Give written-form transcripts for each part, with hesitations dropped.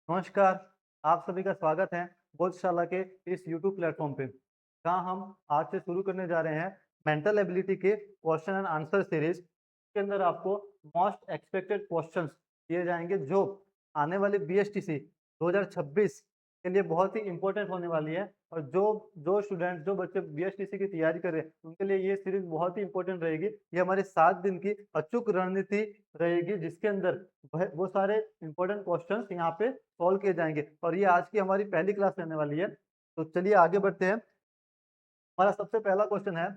नमस्कार, आप सभी का स्वागत है बोधशाला के इस यूट्यूब प्लेटफॉर्म पे, जहाँ हम आज से शुरू करने जा रहे हैं मेंटल एबिलिटी के क्वेश्चन एंड आंसर सीरीज के अंदर आपको मोस्ट एक्सपेक्टेड क्वेश्चंस दिए जाएंगे जो आने वाले बीएसटीसी 2026 के लिए बहुत ही इंपॉर्टेंट होने वाली है। और जो जो स्टूडेंट जो बच्चे बीएसटीसी की तैयारी कर रहे हैं उनके लिए ये सीरीज बहुत ही इंपॉर्टेंट रहेगी। ये हमारे 7 दिन की अचूक रणनीति रहेगी जिसके अंदर वो सारे इंपॉर्टेंट क्वेश्चंस यहाँ पे सॉल्व किए जाएंगे। और ये आज की हमारी पहली क्लास रहने वाली है। तो चलिए आगे बढ़ते हैं। हमारा सबसे पहला क्वेश्चन है,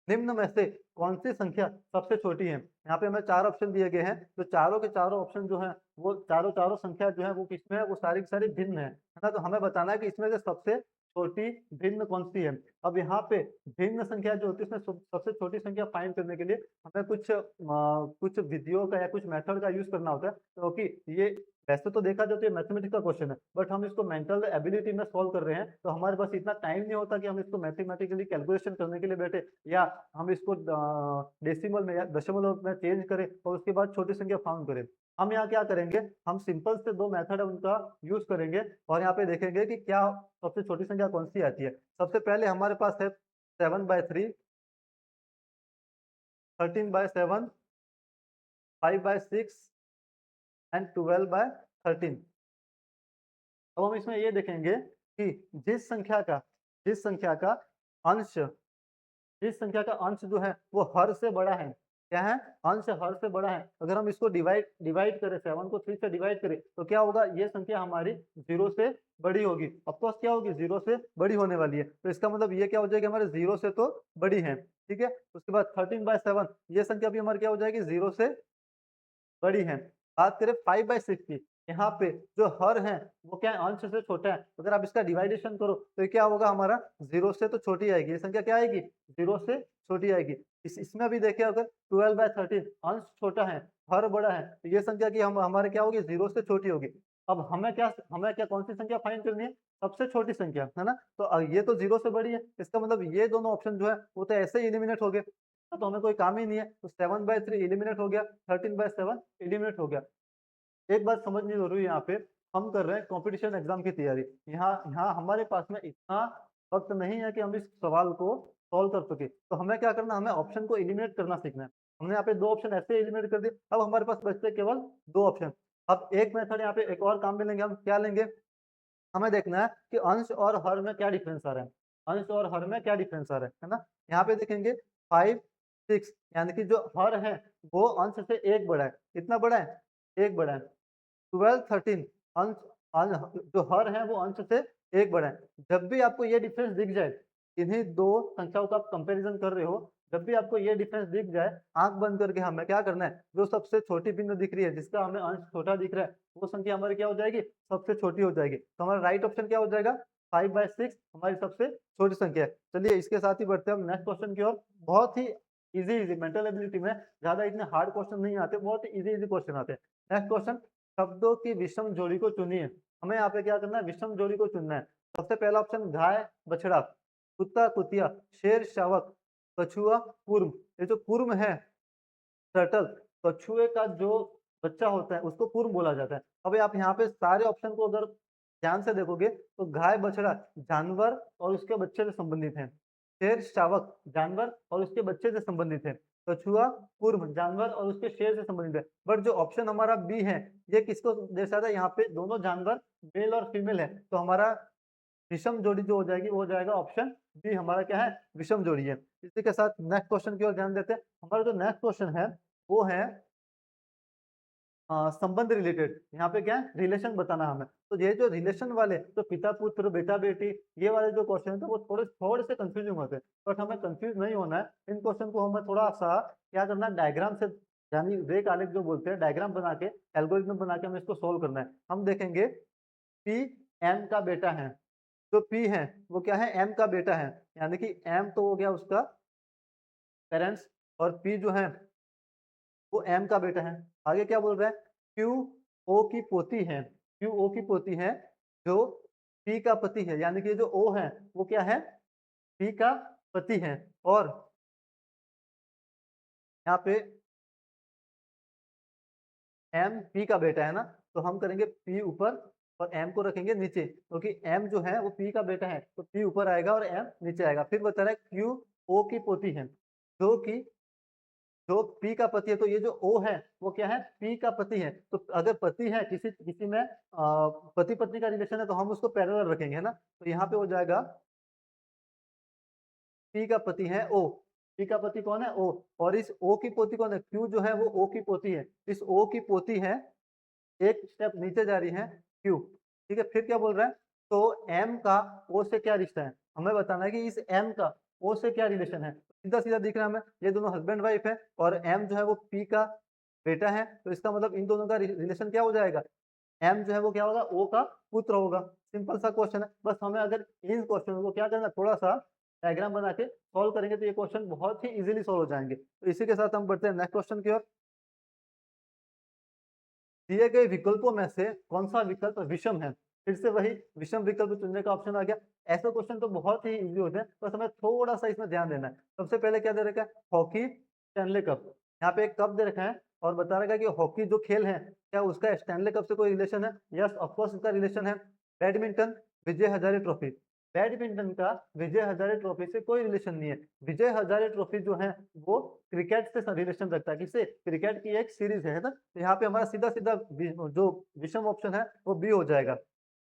निम्न में से कौन सी संख्या सबसे छोटी है? यहाँ पे हमें 4 ऑप्शन दिए गए हैं, तो चारों के चारों ऑप्शन जो हैं वो चारों संख्या जो है वो किसमें है? वो सारी की सारी भिन्न है ना? तो हमें बताना है कि इसमें से सबसे छोटी भिन्न कौन सी है। अब यहाँ पे भिन्न संख्या जो होती है उसमें सबसे छोटी संख्या फाइंड करने के लिए हमें कुछ विधियों का या कुछ मेथड का यूज करना होता है, क्योंकि ये वैसे तो देखा जाए तो ये मैथमेटिक्स का क्वेश्चन है, बट हम इसको मेंटल एबिलिटी में सॉल्व कर रहे हैं, तो हमारे पास इतना टाइम नहीं होता कि हम इसको मैथमेटिकली कैलकुलेशन करने के लिए बैठे, या हम इसको डेसिमल में या दशमलव में चेंज करें और उसके बाद छोटी संख्या फाउंड करें। हम यहाँ क्या करेंगे, हम सिंपल से 2 मेथड है उनका यूज करेंगे और यहाँ पे देखेंगे कि क्या सबसे छोटी संख्या कौन सी आती है। सबसे पहले हमारे पास है 7/3, 13/7, 5/6 एंड 12/13। अब हम इसमें ये देखेंगे कि जिस संख्या का अंश जिस संख्या का अंश जो है वो हर से बड़ा है। क्या है? अंश हर से बड़ा है। अगर हम इसको डिवाइड डिवाइड करें, 7 को 3 से डिवाइड करें तो क्या होगा? ये संख्या हमारी 0 से बड़ी होगी। ऑफ कोर्स क्या होगी? 0 से बड़ी होने वाली है। तो इसका मतलब ये क्या हो जाएगी? हमारे 0 से तो बड़ी है। ठीक है? उसके बाद 13/7 ये संख्या भी हमारी क्या हो जाएगी? 0 से बड़ी है। बात करें 5/6 की, यहाँ पे जो हर है वो क्या है? अंश से छोटा है। अगर आप इसका डिवाइडेशन करो तो ये क्या होगा? हमारा 0 से तो छोटी आएगी। ये संख्या क्या आएगी? 0 से छोटी आएगी। इसमें भी देखिए, अगर 12/13 अंश छोटा है, हर बड़ा है, तो ये संख्या की हम हमारे क्या होगी? 0 से छोटी होगी। अब हमें क्या कौन सी संख्या फाइंड करनी है? सबसे छोटी संख्या, है ना? तो ये तो 0 से बड़ी है, इसका मतलब ये दोनों ऑप्शन जो है वो तो ऐसे ही एलिमिनेट हो गए। तो हमें कोई काम ही नहीं है। तो 7/3 एलिमिनेट हो गया, 13/7 एलिमिनेट हो गया। एक बात समझनी ज़रूरी है यहाँ पे, हम कर रहे हैं कॉम्पिटिशन एग्ज़ाम की तैयारी। यहाँ यहाँ हमारे पास में इतना वक़्त नहीं है कि हम इस सवाल को सॉल्व कर सकें। तो हमें क्या करना है? हमें ऑप्शन को एलिमिनेट करना सीखना है। हमने यहाँ पे 2 ऑप्शन ऐसे एलिमिनेट कर दिए, अब हमारे पास बचते केवल 2 ऑप्शन। अब एक मेथड यहाँ पे एक और काम में लेंगे, हम क्या लेंगे? हमें देखना है कि अंश और हर में क्या डिफरेंस आ रहा है। अंश और हर में क्या डिफरेंस आ रहा है ना? यहाँ पे देखेंगे 5, 6 यानी कि जो हर है वो अंश से 1 बड़ा है। कितना बड़ा है? 1 बड़ा है। 12, 13 अंश अन जो हर है वो अंश से 1 बड़ा है। जब भी आपको ये डिफरेंस दिख जाए, इन्हीं 2 संख्याओं का आप कंपैरिज़न कर रहे हो, जब भी आपको ये डिफरेंस दिख जाए, आँख बंद करके हमें क्या करना है? जो सबसे छोटी भिन्न दिख रही है, जिसका हमें अंश छोटा दिख रहा है, वो संख्या हमारी क्या हो जाएगी? सबसे छोटी हो जाएगी। तो हमारा राइट ऑप्शन क्या हो जाएगा? 5/6 हमारी सबसे छोटी संख्या है। चलिए इसके साथ ही बढ़ते हैं हम नेक्स्ट क्वेश्चन की ओर। बहुत ही ईज़ी मेंटल एबिलिटी में ज़्यादा इतने हार्ड क्वेश्चन नहीं आते, बहुत ही ईज़ी क्वेश्चन आते हैं। नेक्स्ट क्वेश्चन, शब्दों की विषम जोड़ी को चुनिए। हमें यहाँ पे क्या करना है? विषम जोड़ी को चुनना है। सबसे पहला ऑप्शन, गाय बछड़ा, कुत्ता कुतिया, शेर शावक, कछुआ कुर्म। ये जो कुर्म है, टर्टल, कछुए का जो बच्चा होता है उसको कुर्म बोला जाता है। अब आप यहाँ पे सारे ऑप्शन को अगर ध्यान से देखोगे तो गाय बछड़ा जानवर और उसके बच्चे से संबंधित है। शेर शावक जानवर और उसके बच्चे से संबंधित है। कछुआ कुर्म जानवर और उसके शेर से संबंधित है। बट जो ऑप्शन हमारा बी है, ये किसको दर्शाता है? यहाँ पे दोनों जानवर मेल और फीमेल है, तो हमारा विषम जोड़ी जो हो जाएगी वो हो जाएगा ऑप्शन बी। हमारा क्या है? विषम जोड़ी है। इसी के साथ नेक्स्ट क्वेश्चन की ओर ध्यान देते हैं। हमारा जो नेक्स्ट क्वेश्चन है वो है संबंध रिलेटेड। यहाँ पे क्या है? रिलेशन बताना हमें। तो ये जो रिलेशन वाले, तो पिता पुत्र बेटा बेटी, ये वाले जो क्वेश्चन है वो थोड़े थोड़े से कंफ्यूजिंग होते हैं, बट हमें कंफ्यूज नहीं होना है। इन क्वेश्चन को हमें थोड़ा सा क्या करना है? डायग्राम से, यानी रेख आलेख जो बोलते हैं, डायग्राम बना के, एल्गोरिथम बना के हमें इसको सोल्व करना है। हम देखेंगे पी एम का बेटा है। जो पी है वो क्या है? एम का बेटा है, यानी कि एम तो हो गया उसका पेरेंट्स, और पी जो है वो एम का बेटा है। आगे क्या बोल रहा है? क्यू ओ की पोती है। क्यू ओ की पोती है जो पी का पति है, यानी कि जो ओ है वो क्या है? पी का पति है। और यहाँ पे एम पी का बेटा है ना, तो हम करेंगे पी ऊपर और m को रखेंगे नीचे, क्योंकि m जो है वो p का बेटा है, तो p ऊपर आएगा और m नीचे आएगा। फिर बता रहा है q o की पोती है, जो p का पति है, तो ये जो o है वो क्या है, p का पति है। तो अगर पति है किसी किसी में पति पत्नी का रिलेशन है तो हम उसको पैरेलल रखेंगे, है ना। तो यहाँ पे हो जाएगा p का पति है o, p का पति कौन है o, और इस o की पोती कौन है, q जो है वो o की पोती है। इस o की पोती है, एक स्टेप नीचे जा रही है q, ठीक है। फिर क्या बोल रहा है, तो m का o से क्या रिश्ता है, हमें बताना है कि इस m का o से क्या रिलेशन है। सीधा सीधा दिख रहा है हमें, ये दोनों हस्बैंड वाइफ है और m जो है वो p का बेटा है, तो इसका मतलब इन दोनों का रिलेशन क्या हो जाएगा, m जो है वो क्या होगा, o का पुत्र होगा। सिंपल सा क्वेश्चन है, बस हमें अगर इन क्वेश्चन को क्या करना, थोड़ा सा डायग्राम बना के सॉल्व करेंगे तो ये क्वेश्चन बहुत ही इजीली सॉल्व हो जाएंगे। तो इसी के साथ हम बढ़ते हैं नेक्स्ट क्वेश्चन की ओर। दिए गए विकल्पों में से कौन सा विकल्प विषम है, फिर से वही विषम विकल्प चुनने का ऑप्शन आ गया। ऐसे क्वेश्चन तो बहुत ही इजी होते हैं, बस हमें थोड़ा सा इसमें ध्यान देना है। सबसे पहले क्या दे रखा है, हॉकी स्टैनले कप, यहाँ पे एक कप दे रखा है और बता रखा है कि हॉकी जो खेल है क्या उसका स्टैनले कप से कोई रिलेशन है, यस ऑफकोर्स इसका रिलेशन है। Badminton Vijay Hazare trophy, badminton का विजय हजारे ट्रॉफी से कोई रिलेशन नहीं है। विजय हजारे ट्रॉफी जो है वो क्रिकेट से रिलेशन रखता है, किससे, क्रिकेट की एक सीरीज है ना। तो यहाँ पे हमारा सीधा सीधा जो विषम ऑप्शन है वो बी हो जाएगा।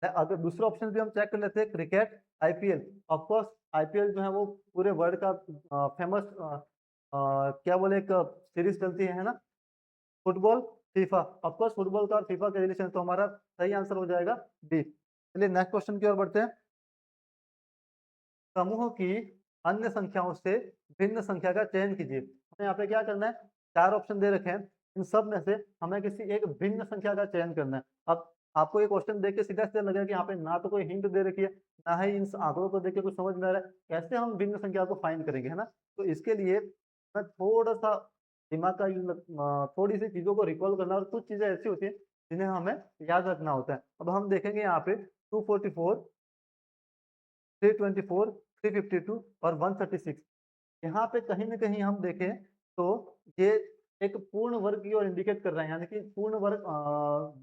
अगर दूसरा ऑप्शन भी हम चेक कर लेते हैं, क्रिकेट आईपीएल, ऑफकोर्स आईपीएल जो है वो पूरे वर्ल्ड का फेमस क्या बोले एक सीरीज चलती है ना। फुटबॉल फीफा, ऑफकोर्स फुटबॉल का और फीफा का रिलेशन, तो हमारा सही आंसर हो जाएगा बी। चलिए नेक्स्ट क्वेश्चन की ओर बढ़ते हैं। समूह की अन्य संख्याओं से भिन्न संख्या का चयन कीजिए। हमें यहाँ पे क्या करना है, चार ऑप्शन दे रखे हैं, इन सब में से हमें किसी एक भिन्न संख्या का चयन करना है। अब आपको ये क्वेश्चन देख के सीधा सीधा लगेगा कि यहाँ पे ना तो कोई हिंट दे रखी है, ना ही इन आंकड़ों को देख के कुछ समझ में आ रहा है, कैसे हम भिन्न संख्या को फाइंड करेंगे, है ना। तो इसके लिए मैं थोड़ा सा दिमाग का थोड़ी सी चीजों को रिकॉल करना, और कुछ चीजें ऐसी होती है जिन्हें हमें याद रखना होता है। अब हम देखेंगे यहाँ पे 244, 324, 352 और 136, यहाँ पे कहीं ना कहीं हम देखें तो ये एक पूर्ण वर्ग की ओर इंडिकेट कर रहा है, यानी कि पूर्ण वर्ग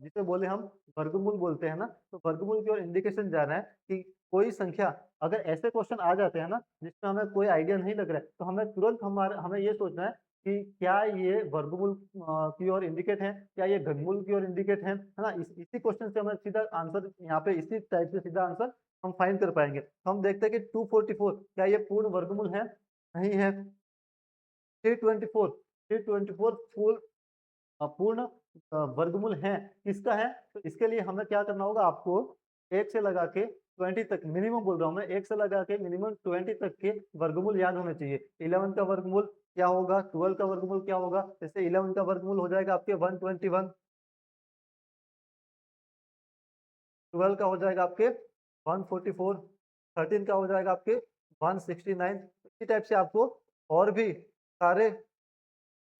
जिसे बोले हम वर्गमूल बोलते हैं ना, तो वर्गमूल की ओर इंडिकेशन जा रहा है कि कोई संख्या, अगर ऐसे क्वेश्चन आ जाते हैं ना जिसमें हमें कोई आइडिया नहीं लग रहा है, तो हमें तुरंत हमें ये सोचना है कि क्या ये वर्गमूल की ओर इंडिकेट है, क्या ये घनमूल की ओर इंडिकेट है ना। इसी क्वेश्चन से हमें सीधा आंसर यहाँ पे इसी टाइप से सीधा आंसर हम फाइंड कर पाएंगे। तो हम देखते हैं कि 244 क्या ये पूर्ण वर्गमूल है, नहीं है। 324, 324 पूर्ण वर्गमूल है, किसका है, तो इसके लिए हमें क्या करना होगा, आपको एक से लगा के 20 तक, मिनिमम बोल रहा हूँ मैं, एक से लगा के मिनिमम 20 तक के वर्गमूल याद होने चाहिए। 11 का वर्गमूल क्या होगा, 12 का वर्गमूल क्या होगा, जैसे 11 का वर्गमूल हो जाएगा आपके 121, 12 का हो जाएगा आपके 144, 13 का हो जाएगा आपके 169। इसी टाइप से आपको और भी सारे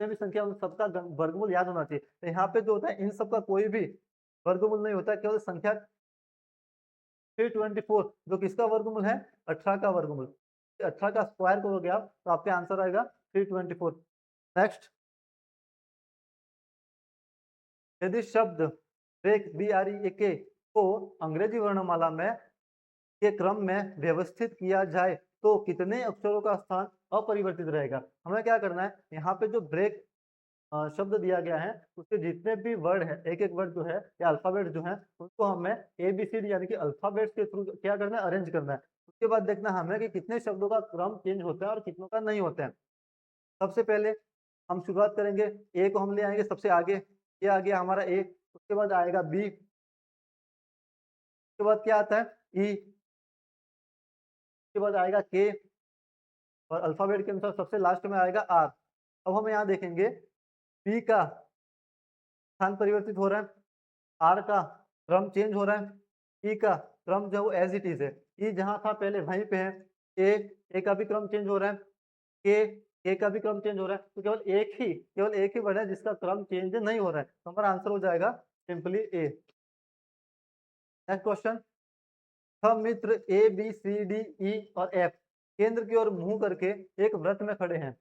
भी संख्या उन सबका वर्गमूल याद होना चाहिए। तो यहाँ पे जो होता है इन सबका कोई भी वर्गमूल नहीं होता, केवल संख्या 324 जो किसका वर्गमूल है, 18 का वर्गमूल। 18 का स्क्वायर करोगे आप तो आपका आंसर आएगा 324। नेक्स्ट, यदि शब्द ब्रेक BREAK को अंग्रेजी वर्णमाला में के क्रम में व्यवस्थित किया जाए तो कितने अक्षरों का स्थान अपरिवर्तित रहेगा। हमें क्या करना है, यहाँ पे जो ब्रेक शब्द दिया गया है उसके जितने भी वर्ड है, एक एक वर्ड जो है या अल्फाबेट जो है उसको हमें ABCD यानी कि अल्फाबेट्स के थ्रू क्या करना है, अरेंज करना है। उसके बाद देखना हमें कि कितने शब्दों का क्रम चेंज होता है और कितनों का नहीं होता है। सबसे पहले हम शुरुआत करेंगे, ए को हम ले आएंगे सबसे आगे, ये आ गया हमारा ए। उसके बाद आएगा बी, उसके बाद क्या आता है ई, उसके बाद आएगा के, और अल्फाबेट के अनुसार सबसे लास्ट में आएगा आर। अब हम यहाँ देखेंगे पी का स्थान परिवर्तित हो रहा है, आर का क्रम चेंज हो रहा है, ई का क्रम जो वो एज इट इज है, ई जहां था पहले वहीं पे है। ए का भी क्रम चेंज हो रहा है, के का भी क्रम चेंज हो रहा है। तो केवल एक ही वर्ड है जिसका क्रम चेंज नहीं हो रहा है, तो हमारा आंसर हो जाएगा सिंपली ए। नेक्स्ट क्वेश्चन, हम मित्र ABCDE और F केंद्र की ओर मुंह करके एक व्रत में खड़े हैं।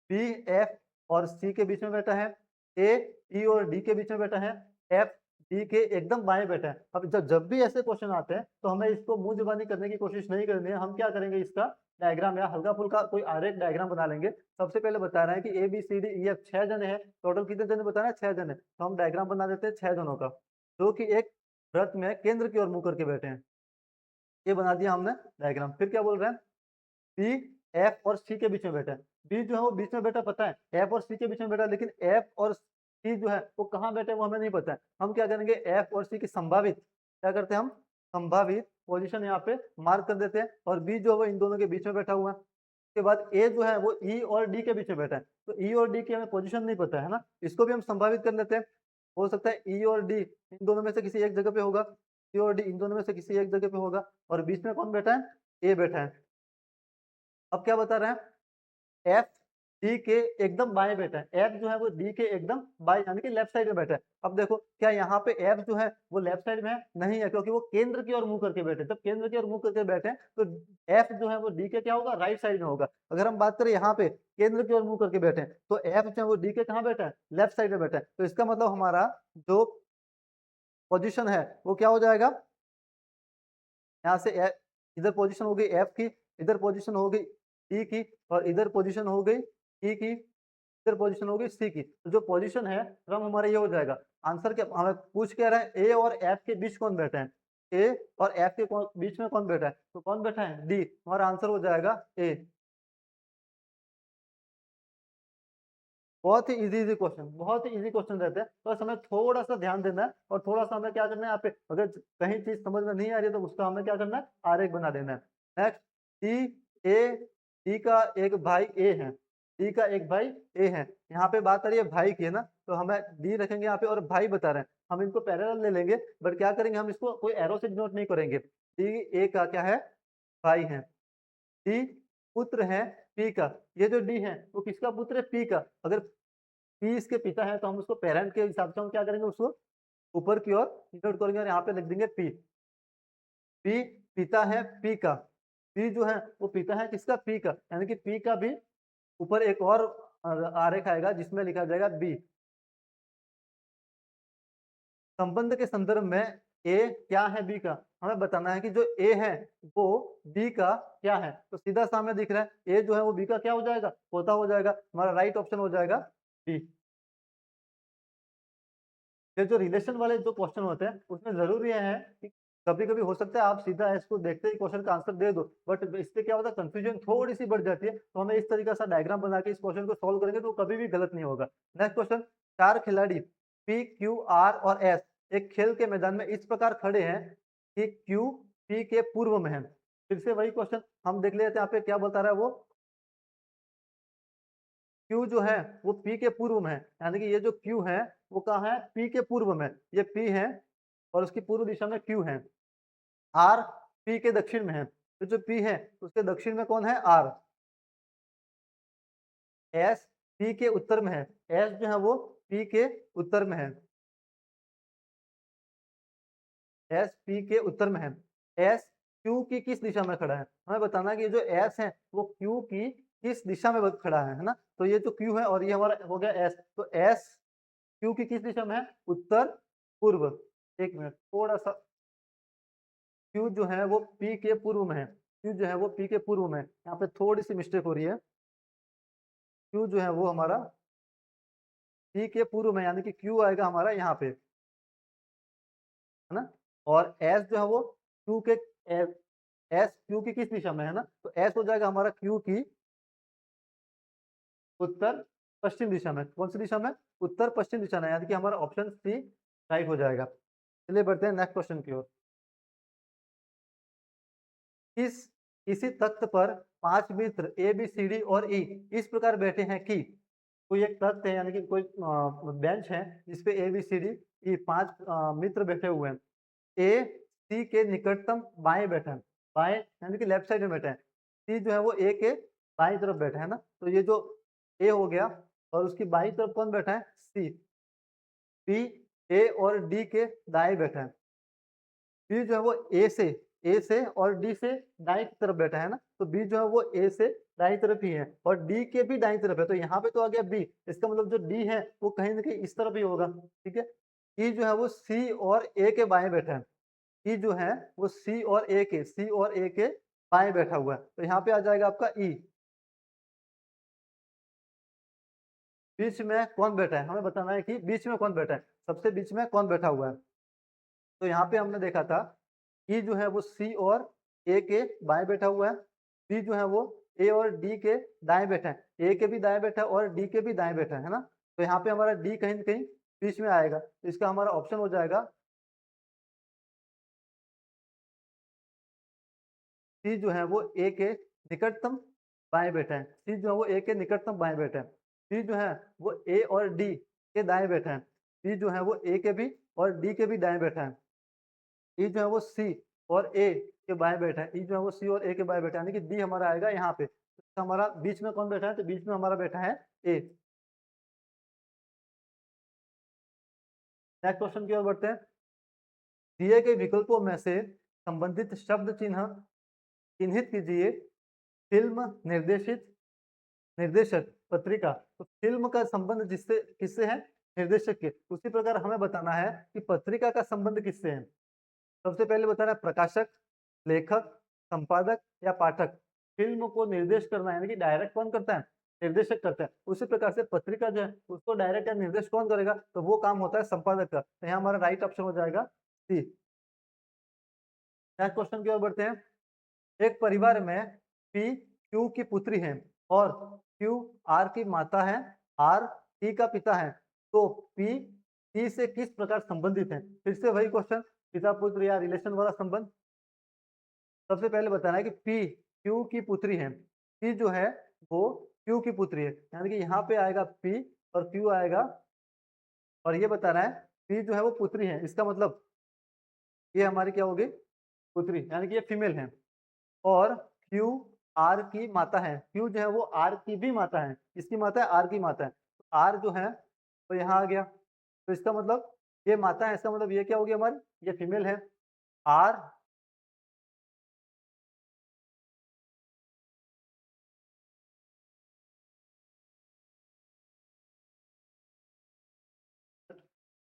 बी F और C के बीच में बैठा है, A E और D के बीच में बैठा है, F डी के एकदम बाएं बैठा है। अब जब भी ऐसे क्वेश्चन आते हैं तो हमें इसको मुंह जुबानी करने की कोशिश नहीं करनी है। हम क्या करेंगे, इसका डायग्राम या हल्का फुल्का कोई आरेख डायग्राम बना लेंगे। सबसे पहले बता रहे हैं कि A B C D E F 6 जने हैं, टोटल कितने जने बता रहे हैं, 6 जने। तो हम डायग्राम बना देते हैं 6 जनों का, जो कि एक व्रत में केंद्र की ओर मुंह करके बैठे हैं। ये बना दिया हमने डायग्राम। फिर क्या बोल रहे हैं, बी एफ और सी के बीच में बैठा है। बी जो है वो बीच में बैठा पता है, एफ और सी के बीच में बैठा, लेकिन एफ और सी जो है वो कहाँ बैठे वो हमें नहीं पता है। हम क्या करेंगे, एफ और सी की संभावित क्या करते हैं, हम संभावित पोजीशन यहाँ पे मार्क कर देते हैं। और बी जो है वो इन दोनों के बीच में बैठा हुआ है। उसके बाद ए जो है वो ई और डी के बीच में बैठा है। तो ई और डी की हमें पोजीशन नहीं पता है ना, इसको भी हम संभावित कर लेते हैं। हो सकता है ई और डी इन दोनों में से किसी एक जगह पे होगा, ई और डी इन दोनों में से किसी एक जगह पे होगा। और बीच में कौन बैठा है, ए बैठा है। अब क्या बता रहे हैं, एफ डी के एकदम बाएं बैठा है। एफ जो है वो डी के एकदम बाएं यानी कि लेफ्ट साइड में बैठा है। अब देखो क्या यहाँ पे एफ जो है वो लेफ्ट साइड में है, नहीं है, क्योंकि वो केंद्र की ओर मुंह करके बैठे। जब केंद्र की ओर मुंह करके बैठे हैं तो एफ जो है वो डी के क्या होगा, राइट साइड में होगा। अगर हम बात करें यहाँ पे केंद्र की ओर मुंह करके बैठे हैं तो एफ जो है वो डी के कहाँ बैठा है, लेफ्ट साइड में बैठा है। तो इसका मतलब हमारा जो पोजिशन है वो क्या हो जाएगा, यहाँ से इधर पोजीशन हो गई एफ की, इधर पोजीशन हो गई डी की, और इधर पोजीशन हो गई ई की, इधर पोजीशन हो गई सी की। तो जो पोजीशन है क्रम हमारा ये हो जाएगा। आंसर क्या हमें पूछ क्या रहा है, ए और एफ के बीच कौन बैठा है, ए और एफ के बीच में कौन बैठा है, तो कौन बैठा है, डी। हमारा आंसर हो जाएगा ए। बहुत ही इजी क्वेश्चन, बहुत ही इजी क्वेश्चन रहते हैं। बस हमें थोड़ा सा ध्यान देना है और थोड़ा सा हमें क्या करना है, यहाँ पे अगर कहीं चीज समझ में नहीं आ रही है तो उसका हमें क्या करना है, आरेख बना देना है। नेक्स्ट, डी ए, डी का एक भाई ए है, डी का एक भाई ए है। यहाँ पे बात आ रही है भाई की है ना, तो हमें डी रखेंगे यहाँ पे और भाई बता रहे हैं। हम इनको पैरेलल ले लेंगे, बट क्या करेंगे, हम इसको कोई एरो से डिनोट नहीं करेंगे। डी ए का क्या है, भाई है। डी पुत्र है पी का। ये जो डी है वो किसका पुत्र है, पी का। अगर पी इसके पिता है तो हम उसको पेरेंट के हिसाब से हम क्या करेंगे, उसको ऊपर की ओर डिनोट करेंगे और यहाँ पे लिख देंगे पी। पी पिता है पी का, पी जो है वो पिता है किसका, पी का। यानी कि पी का भी ऊपर एक और आरेख आएगा जिसमें लिखा जाएगा बी। संबंध के संदर्भ में ए क्या है बी का, हमें बताना है कि जो ए है वो बी का क्या है। तो सीधा सामने दिख रहा है, ए जो है वो बी का क्या हो जाएगा, पोता हो जाएगा। हमारा राइट ऑप्शन हो जाएगा बी। ये जो रिलेशन वाले जो क्वेश्चन होते हैं उसमें जरूर ये है कि कभी कभी हो सकता है आप सीधा इसको देखते ही क्वेश्चन का आंसर दे दो, बट इससे क्या होता है, कंफ्यूजन थोड़ी सी बढ़ जाती है। तो हमें इस तरीके से डायग्राम बना के इस क्वेश्चन को सॉल्व करेंगे तो कभी भी गलत नहीं होगा। नेक्स्ट क्वेश्चन, चार खिलाड़ी पी क्यू आर और एस एक खेल के मैदान में इस प्रकार खड़े हैं कि क्यू पी के पूर्व में है। फिर से वही क्वेश्चन हम देख लेते हैं, यहाँ पे क्या बता रहा है वो, Q जो है वो P के पूर्व में है। यानी कि ये जो Q है वो कहाँ है, P के पूर्व में। ये P है और उसकी पूर्व दिशा में Q है। R P के दक्षिण में है, तो जो P है उसके दक्षिण में कौन है, R। S P के उत्तर में है, S जो है वो P के उत्तर में है, S P के उत्तर में है। S Q की किस दिशा में खड़ा है, हमें बताना है कि जो S है वो Q की किस दिशा में खड़ा है ना। तो ये जो Q है और ये हमारा हो गया S, तो S Q की किस दिशा में है, उत्तर पूर्व। एक मिनट, थोड़ा सा, Q जो है वो P के पूर्व में है, Q जो है वो P के पूर्व में है। यहाँ पे थोड़ी सी मिस्टेक हो रही है। Q जो है वो हमारा P के पूर्व में, यानी कि Q आएगा हमारा यहाँ पे, है ना। और S जो है वो Q के S Q की किस दिशा में है ना, तो S हो जाएगा हमारा Q की उत्तर पश्चिम दिशा में। कौन सी दिशा में, उत्तर पश्चिम दिशा में, यानी कि हमारा ऑप्शन सी राइट हो जाएगा। चलिए बढ़ते हैं नेक्स्ट क्वेश्चन की ओर। किसी तख्त पर 5 मित्र ए बी सी डी और ई इस प्रकार बैठे हैं कि, कोई एक तख्त है यानी कि कोई बेंच है जिसपे ए बी सी डी ई 5 मित्र बैठे हुए हैं। ए सी के निकटतम बाएं बैठा है, बाएं यानी कि लेफ्ट साइड में बैठा है। सी जो है वो ए के बाएं तरफ बैठा है ना, तो ये जो ए हो गया और उसकी बाईं तरफ कौन बैठा है, सी। बी ए और डी के दाएं बैठा है। बी जो है वो ए से और डी से दाईं तरफ बैठा है ना, तो बी जो है वो ए से दाईं तरफ ही है और डी के भी दाईं तरफ है। तो यहाँ पे तो आ गया बी, इसका मतलब जो डी है वो कहीं ना कहीं इस तरफ ही होगा, ठीक है। ई जो है वो सी और ए के बाएं बैठा है। ई जो है वो सी और ए के बाएं बैठा हुआ है। तो यहाँ पे आ जाएगा आपका ई। बीच में कौन बैठा है, हमें बताना है कि बीच में कौन बैठा है, सबसे बीच में कौन बैठा हुआ है। तो यहाँ पे हमने देखा था ई जो है वो सी और ए के बाएं बैठा हुआ है। बी जो है वो ए और डी के दाएं बैठा है, ए के भी दाएं बैठा है और डी के भी दाएं बैठा है ना। तो यहाँ पे हमारा डी कहीं न कहीं बीच में आएगा, तो इसका हमारा ऑप्शन हो जाएगा सी जो है वो ए के निकटतम बाएं बैठा है। सी जो है वो ए के निकटतम बाएं बैठा है। सी जो है वो ए और डी के दाएं बैठा है। सी जो है वो ए के भी और डी के भी दाएं बैठा है। ई जो है वो सी और ए के बाएं बैठा है। ई जो है वो सी और ए के बाएं बैठा है, यानी कि डी हमारा आएगा यहाँ पे। तो हमारा बीच में कौन बैठा है, तो बीच में हमारा बैठा है ए। नेक्स्ट क्वेश्चन की ओर बढ़ते हैं। दिए गए विकल्पों में से संबंधित शब्द चिन्ह चिन्हित कीजिए। फिल्म, निर्देशित, निर्देशक, पत्रिका। तो फिल्म का संबंध जिससे किससे है, निर्देशक के। उसी प्रकार हमें बताना है कि पत्रिका का संबंध किससे है। सबसे पहले बताना है प्रकाशक, लेखक, संपादक या पाठक। फिल्म को निर्देश करना है, यानी कि डायरेक्ट कौन करता है, निर्देशक करता है। उसी प्रकार से पत्रिका जो है उसको डायरेक्ट या निर्देश कौन करेगा, तो वो काम होता है संपादक का। तो यहाँ हमारा राइट ऑप्शन हो जाएगा सी। नेक्स्ट क्वेश्चन की ओर बढ़ते हैं। एक परिवार में पी क्यू की पुत्री है और क्यू आर की माता है, आर टी का पिता है। तो पी टी से किस प्रकार संबंधित है। फिर से वही क्वेश्चन, पिता पुत्र या रिलेशन वाला संबंध। सबसे पहले बताना है कि पी क्यू की पुत्री है। पी जो है वो क्यू की पुत्री है, यानी कि यहाँ पे आएगा पी और क्यू आएगा। और ये बताना है पी जो है वो पुत्री है, इसका मतलब ये हमारी क्या होगी, पुत्री, यानी कि ये फीमेल है। और क्यू आर की माता है। क्यू जो है वो आर की भी माता है। किसकी माता है, आर की माता है। तो आर जो है तो यहाँ आ गया, तो इसका मतलब ये माता है, इसका मतलब ये क्या होगी हमारी, ये फीमेल है। आर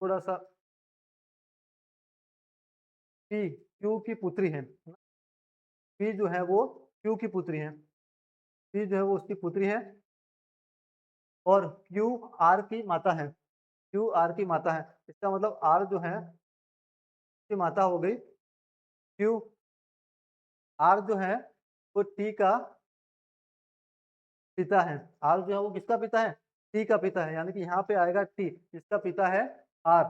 थोड़ा सा पी क्यू की पुत्री है। पी जो है वो क्यू की पुत्री है। पी जो है वो उसकी पुत्री है और क्यू आर की माता है। क्यू आर की माता है, इसका मतलब आर जो है उसकी माता हो गई। क्यू आर जो है वो टी का पिता है। आर जो है वो किसका पिता है, टी का पिता है, यानी कि यहाँ पे आएगा टी, इसका पिता है आर।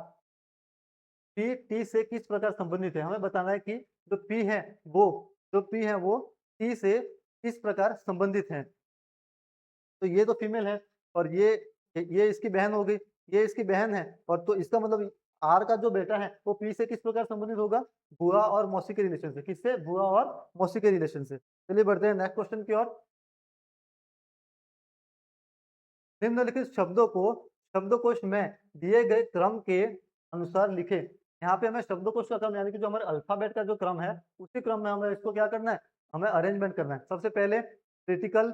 पी टी से किस प्रकार संबंधित है, हमें बताना है कि जो पी है वो जो पी है वो टी से किस प्रकार संबंधित है। तो ये तो फीमेल है और ये इसकी बहन हो गई, ये इसकी बहन है। और तो इसका मतलब आर का जो बेटा है वो पी से किस प्रकार संबंधित होगा, बुआ और मौसी के रिलेशन से। किससे, बुआ और मौसी के रिलेशन से। चलिए बढ़ते हैं नेक्स्ट क्वेश्चन की ओर। निम्नलिखित शब्दों को शब्दकोश में दिए गए क्रम के अनुसार लिखें। यहाँ पे हमें शब्दकोश का क्रम, यानी कि जो हमारे अल्फाबेट का जो क्रम है उसी क्रम में हमें इसको क्या करना है, हमें अरेंजमेंट करना है। सबसे पहले क्रिटिकल,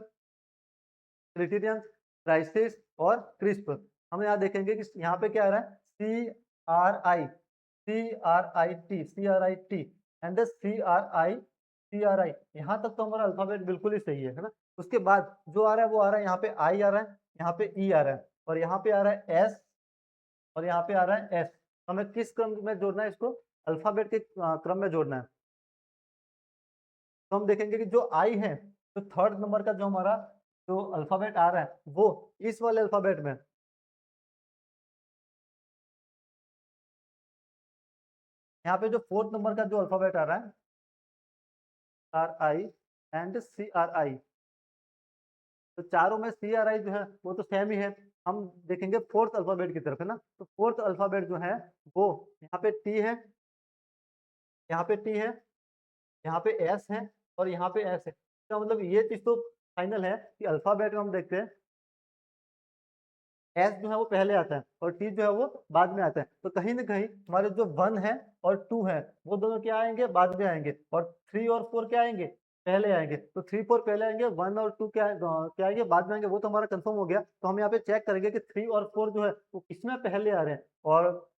क्रिटेरियन, क्राइसिस और क्रिस्प। हम यहाँ देखेंगे कि यहाँ पे क्या आ रहा है, C R I T and C R I. यहाँ तक तो हमारा अल्फाबेट बिल्कुल ही सही है ना। उसके बाद जो आ रहा है वो आ रहा है, यहाँ पे आई आ रहा है, यहाँ पे ई आ रहा है और यहाँ पे आ रहा है एस और यहाँ पे आ रहा है एस। हमें किस क्रम में जोड़ना है इसको, अल्फाबेट के क्रम में जोड़ना है। तो हम देखेंगे कि जो आई है, तो थर्ड नंबर का जो हमारा जो अल्फाबेट आ रहा है वो इस वाले अल्फाबेट में, यहाँ पे जो फोर्थ नंबर का जो अल्फाबेट आ रहा है R I and C R I. तो चारों में सी आर आई जो है वो तो सेम ही है। हम देखेंगे फोर्थ अल्फाबेट की तरफ है ना। तो फोर्थ अल्फाबेट जो है वो यहाँ पे टी है, यहाँ पे टी है, यहाँ पे एस है और यहाँ पे एस है। इसका मतलब ये चीज तो फाइनल है कि अल्फाबेट में हम देखते हैं एस जो है वो पहले आता है और टी जो है वो बाद में आता है। तो कहीं ना कहीं हमारे जो वन है और टू है वो दोनों क्या आएंगे, बाद में आएंगे। और थ्री और फोर क्या आएंगे, पहले आएंगे। तो थ्री फोर पहले आएंगे, वन और टू क्या आएंगे, बाद में आएंगे। वो तो हमारा कंफर्म हो गया। तो हम यहाँ पे चेक करेंगे कि थ्री और फोर जो है वो किसमें पहले आ रहे हैं। और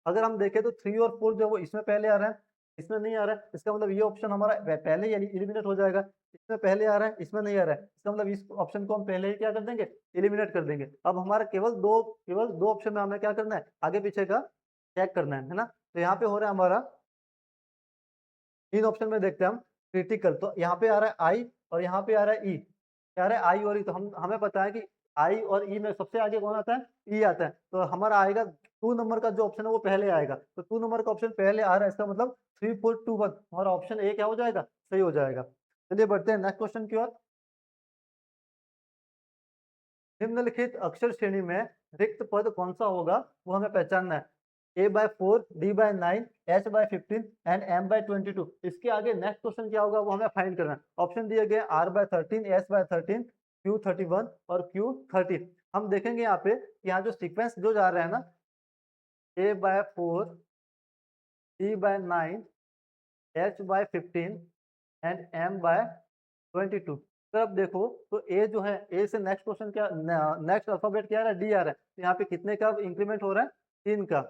अगर हम देखें तो 3 और 4 जो वो इसमें पहले आ रहा है, इसमें नहीं आ रहा है, इसका मतलब ये ऑप्शन हमारा पहले ही एलिमिनेट हो जाएगा। इसमें पहले आ रहा है, इसमें नहीं आ रहा है, इसका मतलब इस ऑप्शन को हम पहले ही क्या कर देंगे, एलिमिनेट कर देंगे। अब हमारा केवल दो ऑप्शन में हमें क्या करना है, आगे पीछे का चेक करना है ना। तो यहाँ पे हो रहा है हमारा 3 ऑप्शन में देखते हैं हम क्रिटिकल, तो यहाँ पे आ रहा है आई और यहाँ पे आ रहा है ई, क्या आ रहा है आई और ई। तो हमें पता है कि आई और ई में सबसे आगे कौन आता है, ई आता है। तो हमारा आएगा 2 नंबर का जो ऑप्शन है वो पहले आएगा, तो 2 नंबर का ऑप्शन पहले आ रहा है, इसका मतलब 3 4 2 1 हमारा ऑप्शन ए क्या हो जाएगा, सही हो जाएगा। चलिए बढ़ते हैं नेक्स्ट क्वेश्चन की ओर। निम्नलिखित अक्षर श्रेणी में रिक्त पद कौन सा होगा, वो हमें पहचानना है। A/4, D/9, H/15 and M/22। इसके आगे नेक्स्ट क्वेश्चन क्या होगा वो हमें फाइंड करना है। ऑप्शन दिए गए R/13, S/13, Q31 और Q30। हम देखेंगे यहाँ पे यहाँ जो सीक्वेंस जो जा रहा है ना, A/4, D/9, H/15 and M/22। तो अब देखो तो ए जो है, ए से नेक्स्ट क्वेश्चन क्या, नेक्स्ट अल्फाबेट क्या आ रहा है, डी आ रहा है। तो यहाँ पे कितने का इंक्रीमेंट हो रहा है, 3 का।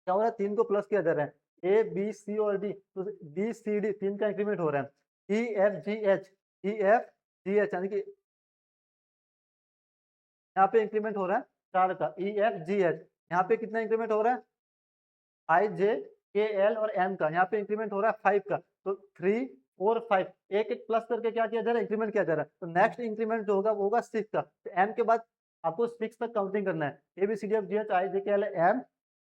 क्या हो रहा है, 3 को प्लस किया जा रहा है, ए बी सी और डी, तो बी सी डी 3 का इंक्रीमेंट हो रहा है। ई एफ जी एच, ई एफ जी एच यानी कि यहाँ पे इंक्रीमेंट हो रहा है 4 का, ई एफ जी एच। यहाँ पे कितना इंक्रीमेंट हो रहा है, आई जे के एल और एम का, यहाँ पे इंक्रीमेंट हो रहा है 5 का। तो 3 4 5 एक एक प्लस करके क्या किया जा रहा है, इंक्रीमेंट किया जा रहा है। तो नेक्स्ट इंक्रीमेंट जो होगा वो होगा 6 का। तो एम के बाद आपको 6 तक काउंटिंग करना है, A B C D F G H I J K L M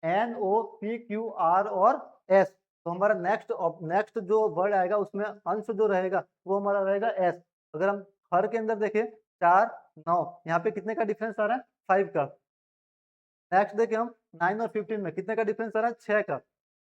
N O P Q R और एस। तो हमारा नेक्स्ट जो वर्ड आएगा उसमें अंश जो रहेगा वो हमारा रहेगा एस। अगर हम हर के अंदर देखें 4 9, यहाँ पे कितने का डिफरेंस आ रहा है, 5 का। नेक्स्ट देखें हम 9 और 15 में कितने का डिफरेंस आ रहा है, 6 का।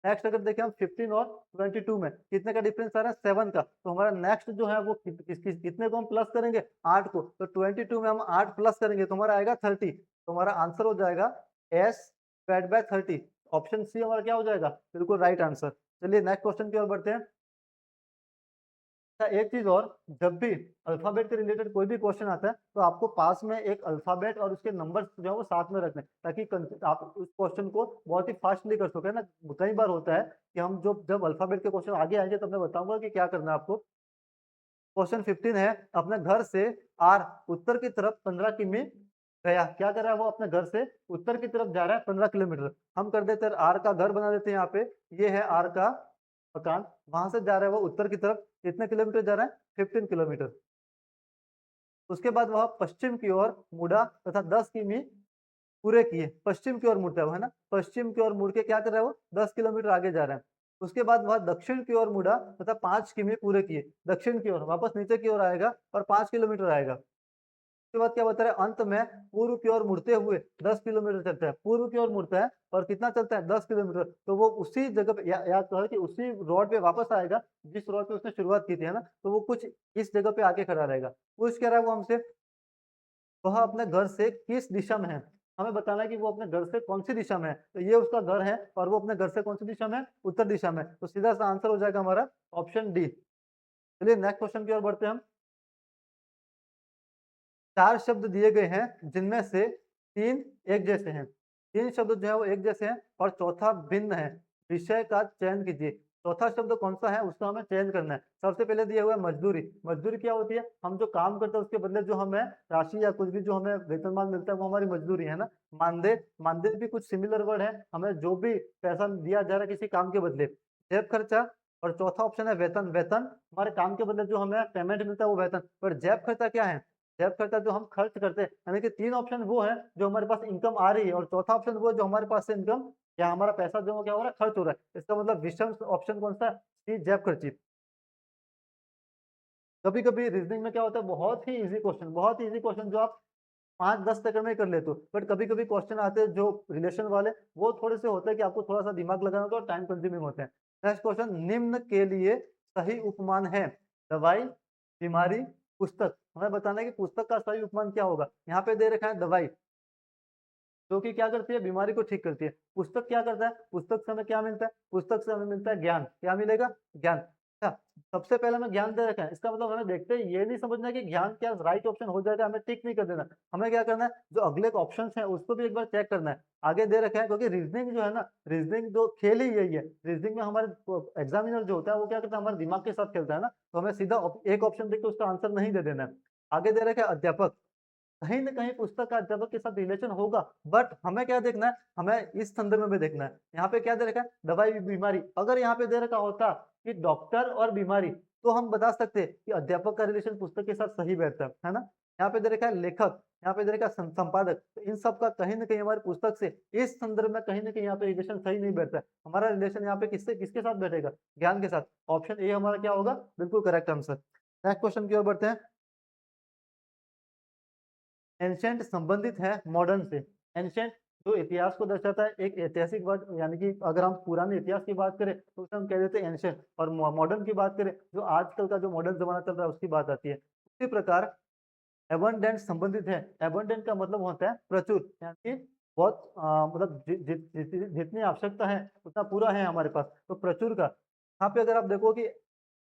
नेक्स्ट अगर देखें हम 15 और 22 में कितने का डिफरेंस आ रहा है, 7 का। तो हमारा नेक्स्ट जो है वो कितने को हम प्लस करेंगे, 8 को। तो 22 में हम 8 प्लस करेंगे तो हमारा आएगा 30। तो हमारा आंसर हो जाएगा S divide by 30। Option C हमारा क्या हो जाएगा, बिल्कुल राइट आंसर। चलिए नेक्स्ट क्वेश्चन की ओर बढ़ते हैं। अच्छा, एक चीज और, जब भी अल्फाबेट के रिलेटेड कोई भी क्वेश्चन आता है तो आपको पास में एक अल्फाबेट और उसके नंबर जो है वो साथ में रखने, ताकि आप उस क्वेश्चन को बहुत ही फास्टली कर सके ना। कई बार होता है कि हम जब अल्फाबेट के क्वेश्चन आगे आएंगे तब मैं बताऊंगा कि क्या करना है आपको। क्वेश्चन 15 है, अपने घर से आर उत्तर की तरफ 15 किमी गया। क्या कर रहा है वो, अपने घर से उत्तर की तरफ जा रहा है 15 किलोमीटर। हम कर देते हैं आर का घर बना देते हैं यहाँ पे, ये है आर का मकान, वहां से जा रहा है वो उत्तर की तरफ, कितने किलोमीटर जा रहा है, 15 किलोमीटर। उसके बाद वह पश्चिम की ओर मुड़ा तथा 10 किमी पूरे किए। पश्चिम की ओर मुड़ता है वो, है ना, पश्चिम की ओर मुड़ के क्या कर रहा है वो, 10 किलोमीटर आगे जा रहा है। उसके बाद वह दक्षिण की ओर मुड़ा तथा 5 किमी पूरे किए। दक्षिण की ओर वापस नीचे की ओर आएगा और 5 किलोमीटर आएगा। उसके बाद क्या बता रहा है, अंत में पूर्व की ओर मुड़ते हुए 10 किलोमीटर चलता है। पूर्व की ओर मुड़ता है और कितना चलता है, 10 किलोमीटर। तो वो उसी जगह पे याद करो कि उसी रोड पे वापस आएगा जिस रोड पे उसने शुरुआत की थी, है ना। तो वो कुछ इस जगह पे आके खड़ा रहेगा। पूछ क्या रहा है वो हमसे, वह अपने घर से किस दिशा में है। हमें बताना है कि वो अपने घर से कौन सी दिशा में है। तो ये उसका घर है और वो अपने घर से कौन सी दिशा में है, उत्तर दिशा में। तो सीधा सा आंसर हो जाएगा हमारा ऑप्शन डी। चलिए नेक्स्ट क्वेश्चन की ओर बढ़ते हैं हम। 4 शब्द दिए गए हैं जिनमें से 3 एक जैसे हैं। 3 शब्द जो है वो एक जैसे हैं और चौथा भिन्न है। विषय का चयन कीजिए। चौथा शब्द कौन सा है उसका हमें चयन करना है। सबसे पहले दिया हुआ है मजदूरी। मजदूरी क्या होती है, हम जो काम करते हैं उसके बदले जो हमें राशि या कुछ भी जो हमें वेतनमान मिलता है वो हमारी मजदूरी है ना। मानदेय, मानदेय भी कुछ सिमिलर वर्ड है, हमें जो भी पैसा दिया जा रहा है किसी काम के बदले। जेब खर्चा, और चौथा ऑप्शन है वेतन। वेतन हमारे काम के बदले जो हमें पेमेंट मिलता है वो वेतन। पर जेब खर्चा क्या है, जेब खर्चा जो हम खर्च करते हैं, यानी कि 3 ऑप्शन वो है जो हमारे पास इनकम आ रही है और चौथा ऑप्शन वो है जो हमारे पास से इनकम या हमारा पैसा जो क्या हो रहा है, खर्च हो रहा है। इसका मतलब विषम ऑप्शन कौन सा है, सी जेब खर्ची। कभी कभी रीजनिंग में क्या होता है, बहुत ही इजी क्वेश्चन, बहुत ही इजी क्वेश्चन जो आप 5-10 सेकंड में कर लेते हो, बट कभी कभी क्वेश्चन आते हैं जो रिलेशन वाले, वो थोड़े से होते हैं कि आपको थोड़ा सा दिमाग लगाना होता है और टाइम कंज्यूमिंग होते हैं। नेक्स्ट क्वेश्चन, निम्न के लिए सही उपमान है। दवाई, बीमारी, पुस्तक। हमें बताना है कि पुस्तक का सही उपमान क्या होगा। यहाँ पे दे रखा है दवाई, जो कि क्या करती है, बीमारी को ठीक करती है। पुस्तक क्या करता है, पुस्तक से हमें क्या मिलता है, पुस्तक से हमें मिलता है ज्ञान। क्या मिलेगा, ज्ञान। अच्छा, सबसे पहले हमें ज्ञान दे रखा है, इसका मतलब हमें देखते ही ये नहीं समझना कि ज्ञान क्या राइट ऑप्शन हो जाएगा, हमें टिक नहीं कर देना। हमें क्या करना है, जो अगले ऑप्शंस हैं उसको भी एक बार चेक करना है। आगे दे रखा है क्योंकि रीजनिंग जो है ना, रीजनिंग जो खेल ही यही है। रीजनिंग में हमारे एग्जामिनर जो होता है वो क्या करता है, हमारे दिमाग के साथ खेलता है ना, तो हमें सीधा एक ऑप्शन देख के उसका आंसर नहीं दे देना है। आगे दे रखा है अध्यापक, कहीं न कहीं पुस्तक का अध्यापक के साथ रिलेशन होगा, बट हमें क्या देखना है, हमें इस संदर्भ में देखना है। यहाँ पे क्या दे रखा है, दवाई, बीमारी। अगर यहाँ पे दे रखा होता कि डॉक्टर और बीमारी, तो हम बता सकते हैं कि अध्यापक का रिलेशन पुस्तक के साथ सही बैठता है ना? यहाँ पे दे रखा है लेखक, यहाँ पे दे रखा है संपादक, तो इन सब का कहीं न कहीं हमारी पुस्तक से इस संदर्भ में कहीं न कहीं यहाँ पे रिलेशन सही नहीं बैठता है। हमारा रिलेशन यहाँ पे किससे किसके साथ बैठेगा? ज्ञान के साथ। ऑप्शन ए हमारा क्या होगा? बिल्कुल करेक्ट आंसर। नेक्स्ट क्वेश्चन की ओर बढ़ते हैं। एंशिएंट संबंधित है मॉडर्न से। एंशिएंट जो इतिहास को दर्शाता है, एक ऐतिहासिक वर्ड, यानी कि अगर हम पुराने इतिहास की बात करें तो उसे हम कह देते हैं एंशिएंट, और मॉडर्न की बात करें जो आजकल का जो मॉडर्न जमाना चल रहा है उसकी बात आती है। उसी प्रकार एबंडेंट संबंधित है। एबंडेंट का मतलब होता है प्रचुर, यानी कि बहुत मतलब जितनी आवश्यकता है उतना पूरा है हमारे पास, तो प्रचुर का। यहाँ पे अगर आप देखो कि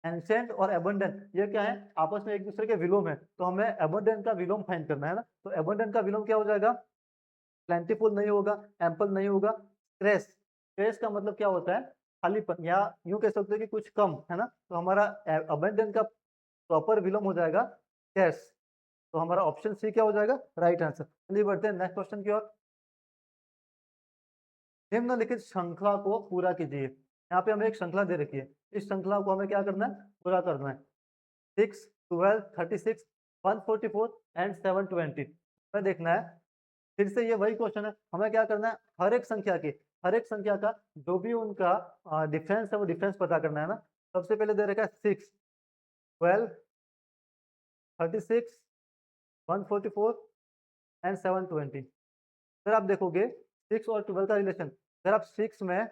एंसेंट और एबंडेंट ये क्या है, आपस में एक दूसरे के विलोम है, तो हमें एबंडेंट का विलोम फाइंड करना है ना। तो एबंडेंट का विलोम क्या हो जाएगा? प्लेंटीफुल नहीं होगा, एम्पल नहीं होगा, स्क्रेस। स्क्रेस का मतलब क्या होता है? खालीपन, या यूं कह सकते हो कि कुछ कम, है ना। तो हमारा एबंडेंट का प्रॉपर विलोम हो जाएगा स्केर्स। तो हमारा ऑप्शन सी क्या हो जाएगा? Right answer. चलिए बढ़ते हैं नेक्स्ट क्वेश्चन की ओर। निम्नलिखित श्रृंखला को पूरा कीजिए। यहाँ पे हमें एक श्रृंखला दे रखी है, इस श्रृंखला को हमें क्या करना है? पूरा करना है। 6, 12, 36, 144 एंड 720। हमें देखना है, फिर से ये वही क्वेश्चन है, हमें क्या करना है, हर एक संख्या का जो भी उनका डिफरेंस है वो डिफरेंस पता करना है ना। सबसे पहले दे रखा है 6, 12, 36, 144 एंड 720। अगर आप देखोगे 6 और 12 का रिलेशन, अगर आप 6 में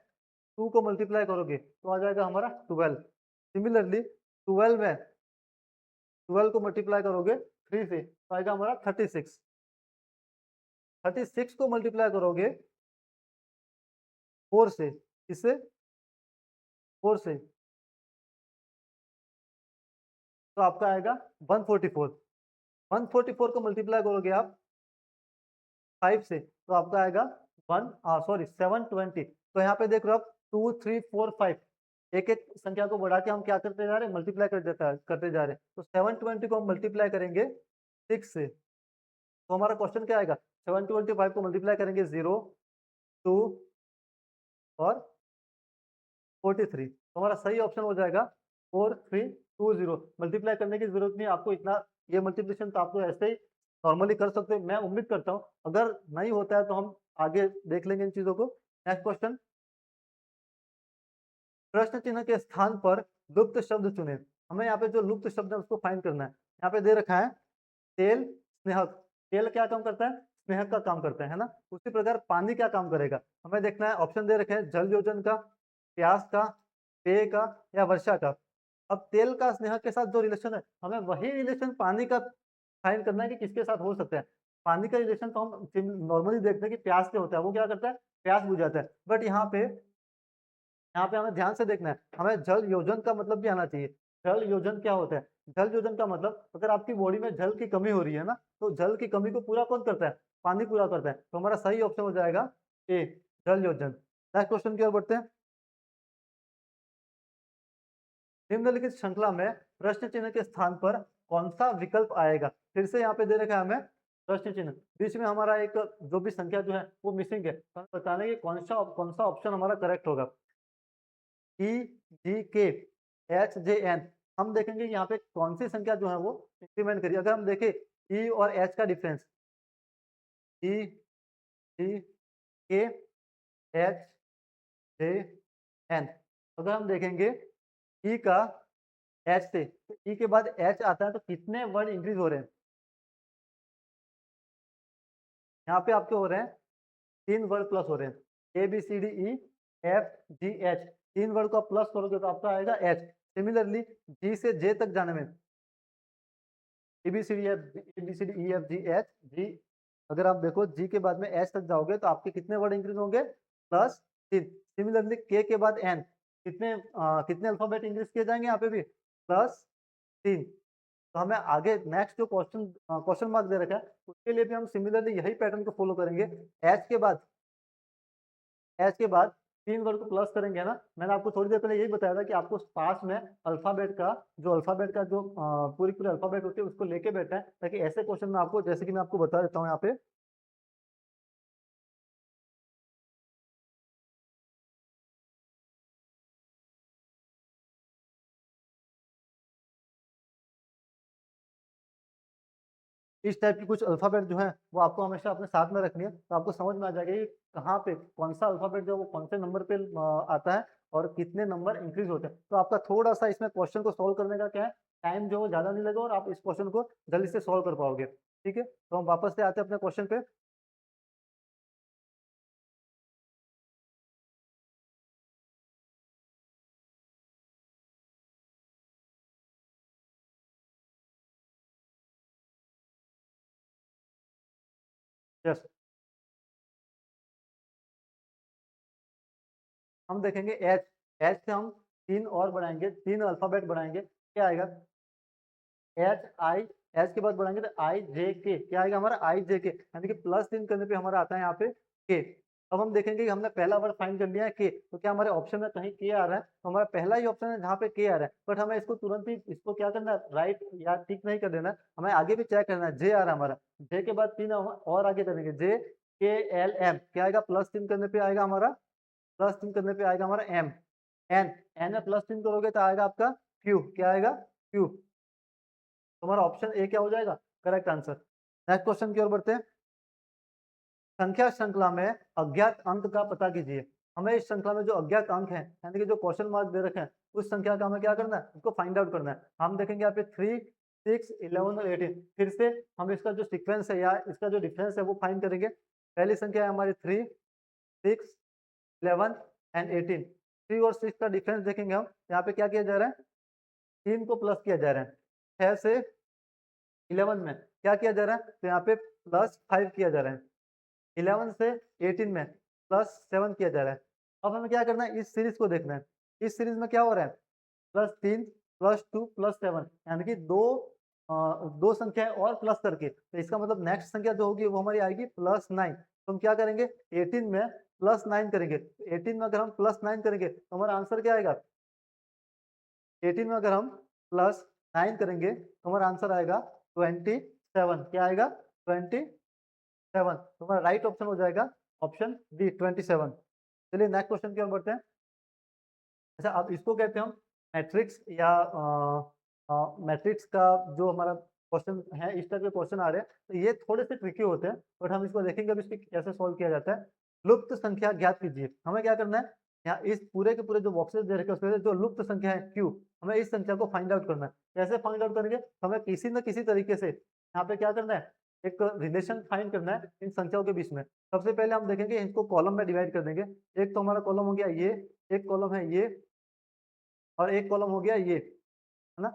2 को मल्टीप्लाई करोगे तो आ जाएगा हमारा 12। सिमिलरली 12 में 12 को मल्टीप्लाई करोगे 3 से तो आएगा हमारा 36। 36 को मल्टीप्लाई करोगे 4 से, इससे 4 से, तो आपका आएगा 144। 144 को मल्टीप्लाई करोगे आप 5 से तो आपका आएगा 720। तो यहाँ पे देख रहे हो आप 2, 3, 4, 5, एक एक संख्या को बढ़ा के हम क्या करते जा रहे हैं? मल्टीप्लाई करते जा रहे हैं। तो 720 को हम मल्टीप्लाई करेंगे 6 से, तो हमारा क्वेश्चन क्या आएगा? 725 को मल्टीप्लाई करेंगे 0, 2 और 43, तो हमारा सही ऑप्शन हो जाएगा 4320। मल्टीप्लाई करने की जरूरत नहीं है आपको इतना, ये मल्टीप्लिकेशन तो आपको ऐसे ही नॉर्मली कर सकते हो। मैं उम्मीद करता हूँ अगर नहीं होता है तो हम आगे देख लेंगे इन चीजों को। नेक्स्ट क्वेश्चन, प्रश्न चिन्ह के स्थान पर लुप्त शब्द चुने। हमें यहाँ पे जो लुप्त शब्द है उसको फाइंड करना है। यहाँ पे दे रखा है तेल, स्नेहक। तेल क्या काम करता है? स्नेहक का काम करता है ना। उसी प्रकार पानी क्या काम करेगा? हमें देखना है, ऑप्शन दे रखे हैं जल योजन का, प्यास का, पेय का, या वर्षा का। अब तेल का स्नेहक के साथ जो रिलेशन है, हमें वही रिलेशन पानी का फाइंड करना है कि किसके साथ हो सकता है। पानी का रिलेशन तो हम नॉर्मली देखते हैं कि प्यास से होता है, वो क्या करता है? प्यास बुझाता है। बट यहाँ पे हमें ध्यान से देखना है, हमें जल योजन का मतलब भी आना चाहिए। जल योजन क्या होता है? जल योजन का मतलब अगर आपकी बॉडी में जल की कमी हो रही है ना, तो जल की कमी को पूरा कौन करता है? पानी पूरा करता है। तो हमारा सही ऑप्शन हो जाएगा ए, जल योजन। नेक्स्ट क्वेश्चन की ओर बढ़ते हैं। निम्नलिखित श्रृंखला में प्रश्न चिन्ह के स्थान पर कौन सा विकल्प आएगा? फिर से यहाँ पे दे रखा है हमें प्रश्न चिन्ह, बीच में हमारा एक जो भी संख्या जो है वो मिसिंग है, तो हमें बताना है कि कौन सा ऑप्शन हमारा करेक्ट होगा। ई, जी, के, एच, जे, एन। हम देखेंगे यहाँ पे कौन सी संख्या जो है वो इंक्रीमेंट करिए। अगर हम देखें ई और एच का डिफरेंस, ई, जी, के, एच, जे, एन। अगर हम देखेंगे ई का एच से, तो ई के बाद एच आता है तो कितने वर्ड इंक्रीज हो रहे हैं? यहाँ पे आपके हो रहे हैं 3 वर्ड प्लस हो रहे हैं, A B C D E F G H. 3 word को आप प्लस करोगे तो आपका आएगा एच। सिमिलरली जी से जे तक जाने में A B C D F, A B C D E F G H G, अगर आप देखो जी के बाद में एच तक जाओगे तो आपके कितने वर्ड इंक्रीज होंगे? +3। सिमिलरली के बाद एन, कितने अल्फाबेट इंक्रीज किए जाएंगे यहाँ पे भी +3। तो हमें आगे नेक्स्ट जो क्वेश्चन मार्क दे रखा है उसके लिए भी हम सिमिलरली यही पैटर्न को फॉलो करेंगे। एच के बाद एच के बाद 3 वर्ड को प्लस करेंगे, है ना। मैंने आपको थोड़ी देर पहले यही बताया था कि आपको पास में अल्फाबेट का जो पूरी पूरी अल्फाबेट होती है उसको लेके बैठा है, ताकि ऐसे क्वेश्चन में आपको, जैसे कि मैं आपको बता देता हूँ यहाँ पे, इस टाइप की कुछ अल्फाबेट जो है वो आपको हमेशा अपने साथ में रखनी है, तो आपको समझ में आ जाएगा कि कहाँ पे कौन सा अल्फाबेट जो है वो कौन से नंबर पे आता है और कितने नंबर इंक्रीज होते हैं। तो आपका थोड़ा सा इसमें क्वेश्चन को सोल्व करने का क्या है, टाइम जो है ज्यादा नहीं लगेगा और आप इस क्वेश्चन को जल्दी से सोल्व कर पाओगे। ठीक है, तो हम वापस से आते हैं अपने क्वेश्चन पे। यस, हम देखेंगे एच। एच से हम 3 और बढ़ाएंगे, 3 अल्फाबेट बढ़ाएंगे, क्या आएगा, एच आई, एच के बाद बढ़ाएंगे तो आई जे के, क्या आएगा हमारा आई जे के, यानी कि +3 करने पे हमारा आता है यहाँ पे के। अब हम देखेंगे कि हमने पहला वर्ड फाइंड कर लिया है के, तो क्या हमारे ऑप्शन में कहीं के आ रहा है, तो हमारा पहला ही ऑप्शन है जहाँ पे के आ रहा है, बट हमें इसको तुरंत ही इसको क्या करना है, राइट या टिक नहीं कर देना है, हमें आगे भी चेक करना है। जे आ रहा है हमारा, जे के बाद 3 और आगे करेंगे, जे के एल एम, क्या आएगा, +3 करने पे आएगा हमारा, +3 करने पे आएगा हमारा एम, एन, एन में +3 करोगे तो आएगा आपका क्यू, क्या आएगा क्यू। तुम्हारा ऑप्शन ए क्या हो जाएगा, करेक्ट आंसर। नेक्स्ट क्वेश्चन की ओर बढ़ते हैं। संख्या श्रृंखला में अज्ञात अंक का पता कीजिए। हमें इस श्रृंखला में जो अज्ञात अंक हैं, यानी कि जो क्वेश्चन मार्क दे रखे हैं, उस संख्या का हमें क्या करना है, उसको फाइंड आउट करना है। हम देखेंगे यहाँ पे 3, 6, 11 और 18। फिर से हम इसका जो सीक्वेंस है या इसका जो डिफरेंस है वो फाइंड करेंगे। पहली संख्या है हमारी 3, 6, 11 एंड 18। 3 और 6 का डिफरेंस देखेंगे हम, यहाँ पे क्या किया जा रहा है, 3 को प्लस किया जा रहा है, 6 से 11 में क्या किया जा रहा है, तो यहाँ पे +5 किया जा रहा है, 11 से 18 में +7 किया जा रहा है। अब हमें क्या करना है, इस सीरीज को देखना है। इस सीरीज में क्या हो रहा है, +3, +2, +7, यानी कि दो संख्याएं और प्लस करके, तो इसका मतलब नेक्स्ट संख्या जो होगी वो हमारी आएगी +9। तो हम क्या करेंगे, 18 में +9 करेंगे, 18 में अगर हम +9 करेंगे तो हमारा आंसर क्या आएगा, 18 में अगर हम +9 करेंगे तो हमारा आंसर आएगा 27, क्या आएगा 27। तो हमारा राइट ऑप्शन हो जाएगा ऑप्शन डी 27। चलिए नेक्स्ट क्वेश्चन की ओर बढ़ते हैं। अच्छा, अब इसको कहते हैं हम मैट्रिक्स या मैट्रिक्स का जो हमारा क्वेश्चन है, इस टाइप के क्वेश्चन आ रहे हैं तो ये थोड़े से ट्रिकी होते हैं, बट हम इसको देखेंगे अभी इसको कैसे सॉल्व किया जाता है। लुप्त संख्या ज्ञात कीजिए। हमें क्या करना है, यहाँ इस पूरे के पूरे जो बॉक्सेस दे रखे हैं उसमें से जो लुप्त संख्या है क्यू, हमें इस संख्या को फाइंड आउट करना है। कैसे फाइंड आउट करेंगे, तो हमें किसी न किसी तरीके से यहाँ पे क्या करना है, एक रिलेशन फाइंड करना है इन संख्याओं के बीच में। सबसे पहले हम देखेंगे इनको कॉलम में डिवाइड कर देंगे। एक तो हमारा कॉलम हो गया ये, एक कॉलम है ये, और एक कॉलम हो गया ये, है ना।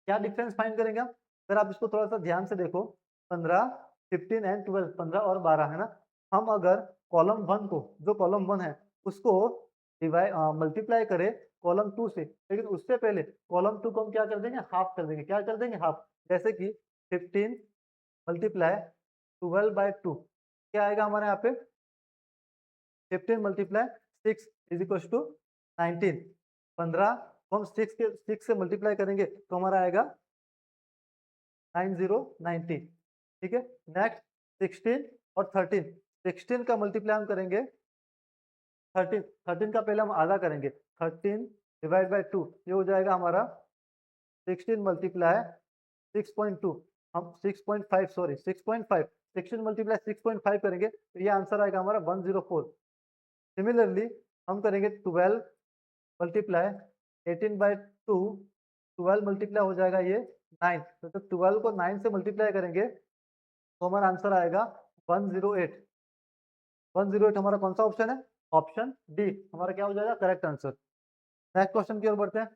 क्या डिफरेंस फाइंड करेंगे हम, अगर आप इसको थोड़ा सा ध्यान से देखो, 15, 15 एंड 12, 15 और 12, है ना। हम अगर कॉलम वन को, जो कॉलम वन है उसको डिवाइड मल्टीप्लाई करें कॉलम टू से, लेकिन उससे पहले कॉलम टू को हम क्या कर देंगे, हाफ कर देंगे। क्या कर देंगे, हाफ। जैसे कि 15 मल्टीप्लाई 12/2, क्या आएगा हमारे यहाँ पे, 15 मल्टीप्लाई 6 इज इक्वल टू 19। 15 को हम 6 से मल्टीप्लाई करेंगे तो हमारा आएगा 9090। ठीक है। नेक्स्ट 16 और 13, 16 का मल्टीप्लाई हम करेंगे 13, 13 का पहले हम आधा करेंगे, 13/2, ये हो जाएगा हमारा 16 मल्टीप्लाई 6.2, हम 6.5, सॉरी 6.5, 16 मल्टीप्लाई 6.5 करेंगे तो ये आंसर आएगा हमारा 104। सिमिलरली हम करेंगे 12 मल्टीप्लाई 18/2, 12 मल्टीप्लाई हो जाएगा ये 9, तो जब 12 को 9 से मल्टीप्लाई करेंगे तो हमारा आंसर आएगा 108। 108 हमारा कौन सा ऑप्शन है, ऑप्शन डी हमारा क्या हो जाएगा, करेक्ट आंसर। नेक्स्ट क्वेश्चन की ओर बढ़ते हैं।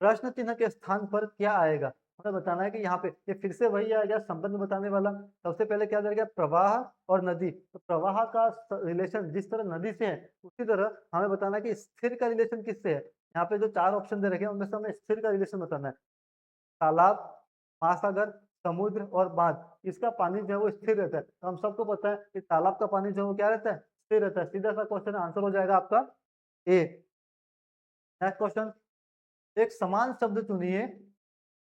प्रश्न चिन्ह के स्थान पर क्या आएगा, हमें बताना है कि यहाँ पे ये फिर से वही आ गया संबंध बताने वाला। सबसे पहले क्या करेगा, प्रवाह और नदी। तो प्रवाह का रिलेशन जिस तरह नदी से है, उसी तरह हमें बताना है कि स्थिर का रिलेशन किससे है। यहाँ पे जो 4 ऑप्शन दे रखे हैं उनमें से हमें स्थिर का रिलेशन बताना है। तालाब, महासागर, समुद्र और बांध, इसका पानी जो है वो स्थिर रहता है। तो हम सबको पता है कि तालाब का पानी जो है वो क्या रहता है, स्थिर रहता है। सीधा सा क्वेश्चन आंसर हो जाएगा आपका ए। नेक्स्ट क्वेश्चन, एक समान शब्द चुनिए,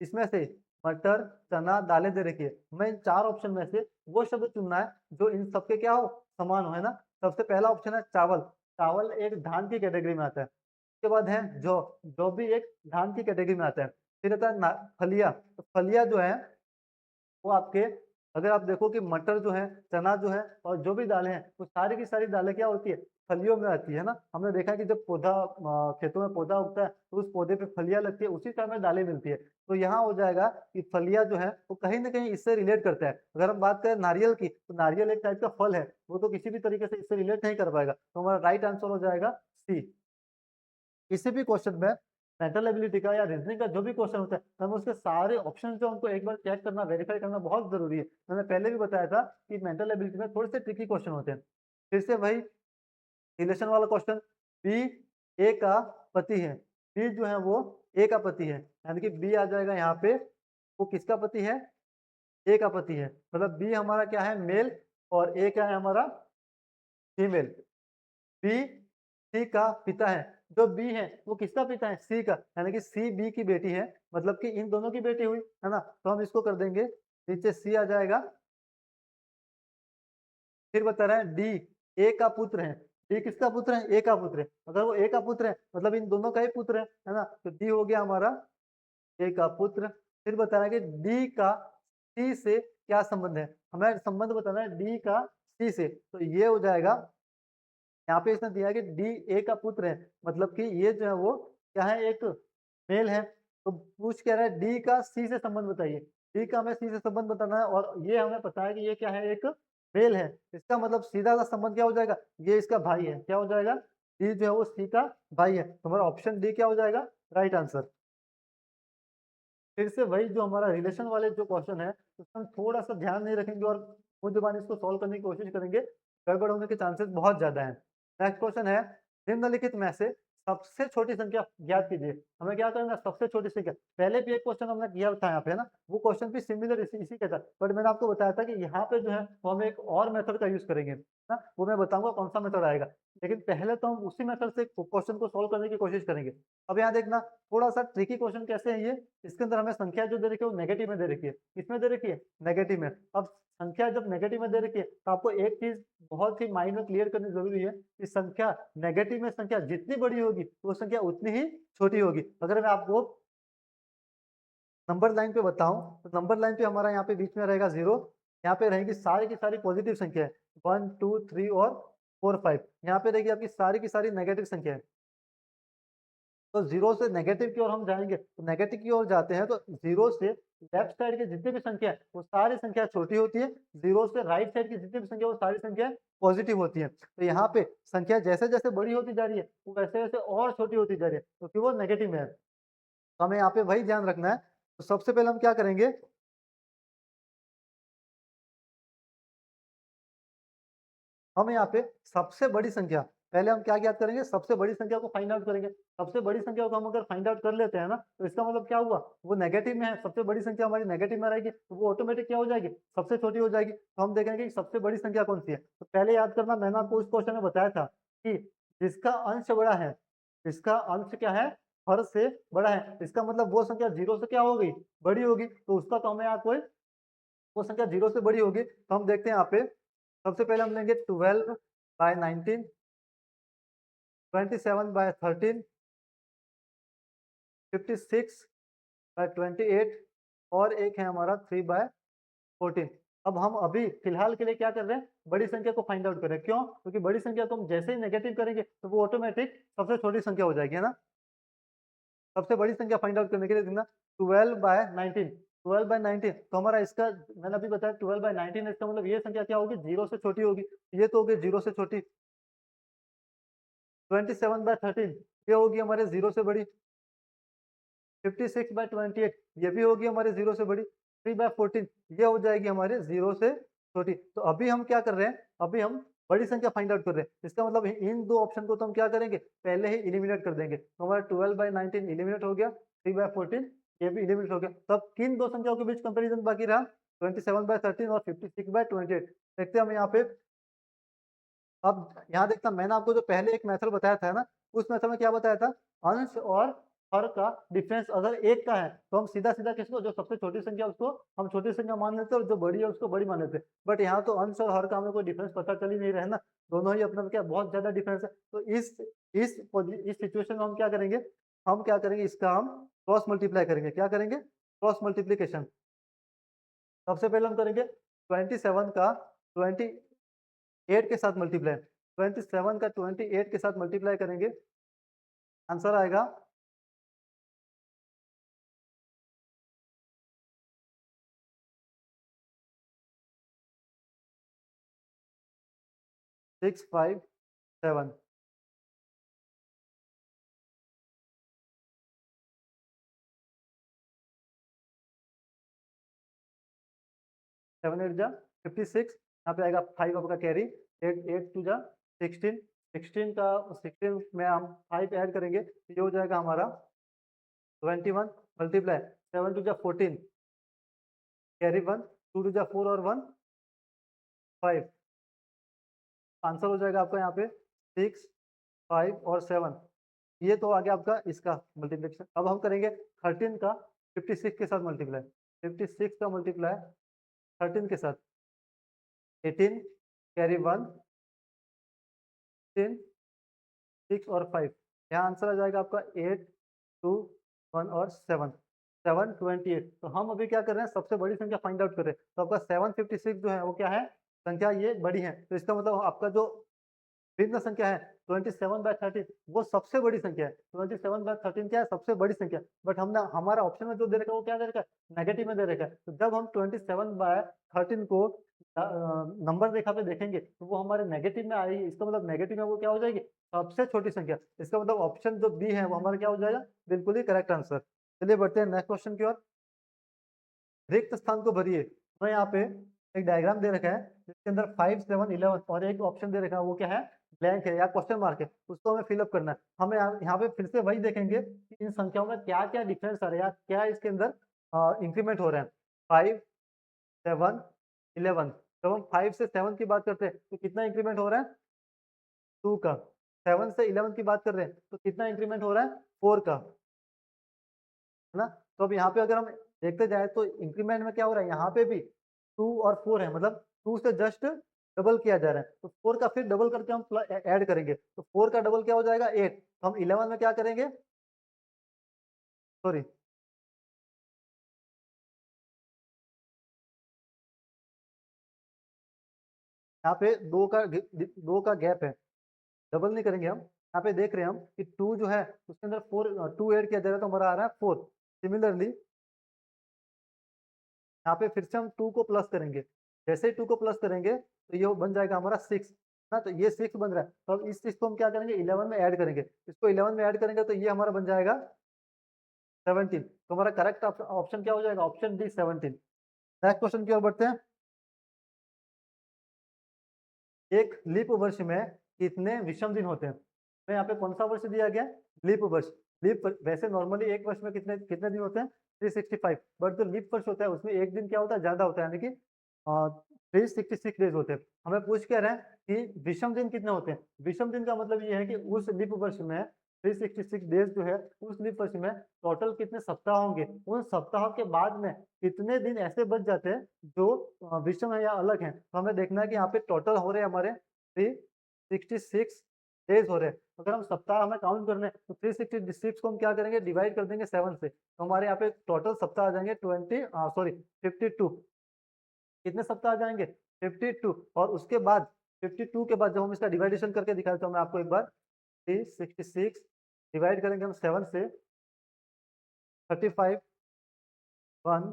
इसमें से मटर, चना, दालें दे रखी है। हमें इन 4 ऑप्शन में से वो शब्द चुनना है जो इन सबके क्या हो, समान हो, है ना। सबसे पहला ऑप्शन है चावल। चावल एक धान की कैटेगरी में आता है। उसके बाद है जौ, जौ भी एक धान की कैटेगरी में आता है। फिर आता है फलिया। तो फलिया जो है वो आपके, अगर आप देखो कि मटर जो है, चना जो है और जो भी दालें हैं, वो सारी की सारी दालें क्या होती है, फलियों में आती है ना। हमने देखा है कि जब पौधा खेतों में पौधा उगता है तो उस पौधे पे फलियां लगती है, उसी तरह में दालें मिलती है। तो यहाँ हो जाएगा कि फलिया जो है वो कहीं ना कहीं इससे रिलेट करता है। अगर हम बात करें नारियल की, तो नारियल एक टाइप का फल है, वो तो किसी भी तरीके से इससे रिलेट नहीं कर पाएगा। तो हमारा राइट आंसर हो जाएगा सी। किसी भी क्वेश्चन में मेंटल एबिलिटी का या रीजनिंग का जो भी क्वेश्चन होता है, तो हमें उसके सारे ऑप्शन जो हमको एक बार चेक करना, वेरीफाई करना बहुत जरूरी है। मैंने पहले भी बताया था कि मेंटल एबिलिटी में थोड़े से ट्रिकी क्वेश्चन होते हैं। फिर से वही रिलेशन वाला क्वेश्चन, बी ए का पति है। बी जो है वो ए का पति है, यानी कि बी आ जाएगा यहाँ पे, वो किसका पति है, ए का पति है। मतलब बी हमारा क्या है, मेल, और ए क्या है हमारा, फीमेल। बी सी का पिता है। जो बी है वो किसका पिता है, सी का, यानी कि सी बी की बेटी है, मतलब कि इन दोनों की बेटी हुई, है ना। तो हम इसको कर देंगे, नीचे सी आ जाएगा। फिर बता रहा है डी ए का पुत्र है। डी किसका पुत्र है, ए का पुत्र है। अगर वो ए का पुत्र है मतलब इन दोनों का ही पुत्र है ना। तो डी हो गया हमारा ए का पुत्र। फिर बता रहा है कि डी का सी से क्या संबंध है, हमें संबंध बताना है डी का सी से। तो ये हो जाएगा, यहाँ पे इसने दिया है कि डी ए का पुत्र है, मतलब कि ये जो है वो क्या है, एक मेल है। तो पूछ कह रहा है डी का सी से संबंध बताइए। डी का हमें सी से संबंध बताना है, और ये हमें पता है कि ये क्या है, एक मेल है। इसका मतलब सीधा सा संबंध क्या हो जाएगा, ये इसका भाई है। क्या हो जाएगा, डी जो है वो सी का भाई है। तो हमारा ऑप्शन डी क्या हो जाएगा, राइट आंसर। फिर से वही जो हमारा रिलेशन वाले जो क्वेश्चन है, उसमें हम थोड़ा सा ध्यान नहीं रखेंगे और खुद जबान इसको सॉल्व करने की कोशिश करेंगे, गड़बड़ होने के चांसेस बहुत ज्यादा है। नेक्स्ट क्वेश्चन है, निम्नलिखित में से सबसे छोटी संख्या ज्ञात कीजिए। हमें क्या करना है, सबसे छोटी संख्या। पहले भी एक क्वेश्चन हमने किया था यहाँ पे, है ना। वो क्वेश्चन भी सिमिलर इसी के था, बट मैंने आपको बताया था कि यहाँ पे जो है वो हम एक और मेथड का यूज करेंगे ना। वो मैं बताऊंगा कौन सा मेथड आएगा, लेकिन पहले तो हम उसी मेथड से क्वेश्चन को सॉल्व करने की कोशिश करेंगे। अब यहाँ देखना, थोड़ा सा ट्रिकी क्वेश्चन कैसे है ये। इसके अंदर हमें संख्या जो दे रखी है वो नेगेटिव में दे रखी है। किसमें दे रखी है, नेगेटिव में। अब संख्या जब नेगेटिव में दे रखी है तो आपको एक चीज बहुत ही माइंड में क्लियर करनी जरूरी है कि संख्या नेगेटिव में संख्या जितनी बड़ी होगी वो संख्या उतनी ही छोटी होगी। अगर मैं आपको नंबर लाइन पे बताऊं, तो नंबर लाइन पे हमारा यहाँ पे बीच में रहेगा 0। यहाँ पे रहेगी सारी की सारी पॉजिटिव संख्या है, 1 2 3 और 4 5। यहाँ पे रहेगी आपकी सारी की सारी नेगेटिव संख्या है। तो जीरो से नेगेटिव की ओर हम जाएंगे, तो नेगेटिव की ओर जाते हैं तो जीरो से लेफ्ट साइड की जितनी भी संख्या है वो सारी संख्या छोटी होती है। जीरो से राइट साइड की जितनी भी संख्या वो सारी संख्या पॉजिटिव होती है। तो यहाँ पे संख्या जैसे जैसे बड़ी होती जा रही है वो वैसे वैसे और छोटी होती जा रही है, क्योंकि वो नेगेटिव में है। तो हमें यहाँ पे वही ध्यान रखना है। तो सबसे पहले हम क्या करेंगे, हम यहाँ पे सबसे बड़ी संख्या, पहले हम क्या ज्ञात करेंगे, सबसे बड़ी संख्या को फाइंड आउट करेंगे। सबसे बड़ी संख्या को हम अगर फाइंड आउट कर लेते हैं ना, तो इसका मतलब क्या हुआ, वो नेगेटिव में है। सबसे बड़ी संख्या हमारी नेगेटिव में रहेगी तो वो ऑटोमेटिक क्या हो जाएगी, सबसे छोटी हो जाएगी। तो हम देखेंगे कि सबसे बड़ी संख्या कौन सी है। तो पहले याद करना, मैंने आपको उस क्वेश्चन में बताया था कि जिसका अंश बड़ा है, जिसका अंश क्या है, हर से बड़ा है, इसका मतलब वो संख्या जीरो से क्या हो गई, बड़ी होगी। तो उसका तो हमें यहाँ कोई, वो संख्या जीरो से बड़ी होगी। तो हम देखते हैं यहाँ पे, सबसे पहले हम लेंगे 12/19, 27/13, 56/28, और एक है हमारा 3/14। अब हम अभी फिलहाल के लिए क्या कर रहे हैं, बड़ी संख्या को फाइंड आउट कर रहे हैं। क्यों, क्योंकि बड़ी संख्या को हम जैसे ही नेगेटिव करेंगे तो वो ऑटोमेटिक सबसे छोटी संख्या हो जाएगी, है ना। सबसे बड़ी संख्या फाइंड आउट करने के लिए देखना, 12/19, 12/19। तो हमारा इसका, मैंने अभी बताया 12/19, इसका मतलब ये संख्या क्या होगी, जीरो से छोटी होगी। ये तो होगी जीरो से छोटी। 27/13 ये होगी हमारे जीरो से बड़ी। 56/28 ये भी होगी हमारे 0 से बड़ी। 3/14 ये हो जाएगी हमारे 0 से छोटी। तो अभी हम क्या कर रहे हैं, अभी हम बड़ी संख्या फाइंड आउट कर रहे हैं। इसका मतलब इन दो ऑप्शन को तो हम क्या करेंगे, पहले ही एलिमिनेट कर देंगे। तो हमारा 12/19 एलिमिनेट हो गया, 3/14 ये भी एलिमिनेट हो गया। तब किन दो संख्याओं के बीच कंपैरिजन बाकी रहा, 27/13 और 56/28। देखते हैं हम यहाँ पे। अब यहाँ देखता, मैंने आपको जो पहले एक मेथड बताया था ना, उस मेथड में क्या बताया था, अंश और हर का डिफरेंस अगर एक का है तो हम सीधा सीधा किसको, जो सबसे छोटी संख्या उसको हम छोटी संख्या मान लेते हैं और जो बड़ी है उसको बड़ी मान लेते हैं। बट यहाँ तो अंश और हर का हमें कोई डिफरेंस पता चल ही नहीं रहा है ना, दोनों ही अपना क्या बहुत ज्यादा डिफरेंस है। तो इस सिचुएशन में हम क्या करेंगे, इसका हम क्रॉस मल्टीप्लाई करेंगे। क्या करेंगे, क्रॉस मल्टीप्लीकेशन। सबसे पहले हम करेंगे 27 का 28 के साथ मल्टीप्लाई, 27 का 28 के साथ मल्टीप्लाई करेंगे, आंसर आएगा 657। 7 8 जा 56, यहाँ पे आएगा 5 आपका कैरी, 8 8 2 जा 16, 16 में हम 5 ऐड करेंगे तो ये हो जाएगा हमारा 21 मल्टीप्लाई 7 2 जा 14, कैरी 1, 2 2 जा 4 और 1 5। आंसर हो जाएगा आपका यहाँ पे 6 5 और 7। ये तो आ गया आपका इसका मल्टीप्लिकेशन। अब हम करेंगे 13 का 56 के साथ मल्टीप्लाई, 56 का मल्टीप्लाई 13 के साथ, 18 कैरी 1 10 6 और 5। यहाँ आंसर आ जाएगा आपका 8 2 1 और 7 728। तो हम अभी क्या कर रहे हैं, सबसे बड़ी संख्या फाइंड आउट कर रहे हैं। तो आपका 756 जो है वो क्या है, संख्या ये बड़ी है। तो इसका मतलब आपका जो भिन्न संख्या है 27/13 वो सबसे बड़ी संख्या है। 27/13 क्या है, सबसे बड़ी संख्या। बट हमने हमारा ऑप्शन में जो दे रखा है वो क्या दे रखा है, नेगेटिव में दे रखा है। तो जब हम 27/13 को नंबर रेखा पे देखेंगे तो वो हमारे नेगेटिव में आएगी। इसका मतलब नेगेटिव में वो क्या हो जाएगी, सबसे छोटी संख्या। इसका मतलब ऑप्शन जो बी है वो हमारा क्या हो जाएगा, बिल्कुल ही करेक्ट आंसर। चलिए बढ़ते हैं नेक्स्ट क्वेश्चन की ओर। रिक्त स्थान को भरिए। तो यहाँ पे एक डायग्राम दे रखा है जिसके अंदर 5 7 11 और एक ऑप्शन दे रखा है वो क्या है, ब्लैंक है या क्वेश्चन मार्क है, उसको हमें फिलअप करना है। हमें यहाँ पे फिर से वही देखेंगे कि इन संख्याओं में क्या क्या डिफरेंस आ रहा है या क्या इसके अंदर इंक्रीमेंट हो रहे हैं। 5 7 11, जब हम 5 से 7 की बात करते हैं तो कितना इंक्रीमेंट हो रहा है, 2 का। 7 से 11 की बात कर रहे हैं तो कितना इंक्रीमेंट हो रहा है, 4 का, है ना। तो अब यहाँ पे अगर हम देखते जाए तो इंक्रीमेंट में क्या हो रहा है, यहाँ पे भी 2 और 4 है, मतलब 2 से जस्ट डबल किया जा रहा है। तो 4 का फिर डबल करके हम ऐड करेंगे तो 4 का डबल क्या हो जाएगा, 8। तो हम 11 में क्या करेंगे, सॉरी यहाँ पे 2 का गैप है, डबल नहीं करेंगे हम। यहाँ पे देख रहे हैं हम कि 2 जो है उसके अंदर 4 2 ऐड किया जा रहा है तो हमारा आ रहा है 4। सिमिलरली यहाँ पे फिर से हम 2 को प्लस करेंगे, जैसे ही 2 को प्लस करेंगे तो ये बन जाएगा हमारा 6 ना। तो ये 6 बन रहा है, तो अब इस 6 को हम क्या करेंगे, 11 में ऐड करेंगे। इसको 11 में ऐड करेंगे तो ये हमारा बन जाएगा 17। तो हमारा करेक्ट ऑप्शन क्या हो जाएगा, ऑप्शन डी 17। नेक्स्ट क्वेश्चन की ओर बढ़ते हैं। एक लीप वर्ष में कितने विषम दिन होते हैं। तो यहाँ पे कौन सा वर्ष दिया गया, लीप वर्ष। वैसे नॉर्मली एक वर्ष में कितने कितने दिन होते हैं, 365। बट जो लीप वर्ष होता है उसमें एक दिन क्या होता है, ज्यादा होता है, यानी कि 366 डेज होते हैं। हमें पूछ क्या रहे हैं कि विषम दिन कितने होते हैं। विषम दिन का मतलब ये है कि उस लीप वर्ष में 366 डेज जो है, उस लीप वर्ष में टोटल कितने सप्ताह होंगे, उन सप्ताह के बाद में कितने दिन ऐसे बच जाते हैं जो विषम है या अलग है। तो हमें देखना है कि यहाँ पे टोटल हो रहे हैं हमारे 366 डेज हो रहे हैं। अगर हम सप्ताह हमें काउंट करने हैं तो 366 को हम क्या करेंगे, डिवाइड कर देंगे 7 से। तो हमारे यहाँ पे टोटल सप्ताह आ जाएंगे 52। कितने सप्ताह आ जाएंगे, 52। और उसके बाद 52 के बाद जब हम इसका डिवाइडेशन करके दिखाते हैं, मैं आपको एक बार 366 डिवाइड करेंगे हम 7 से, 35 1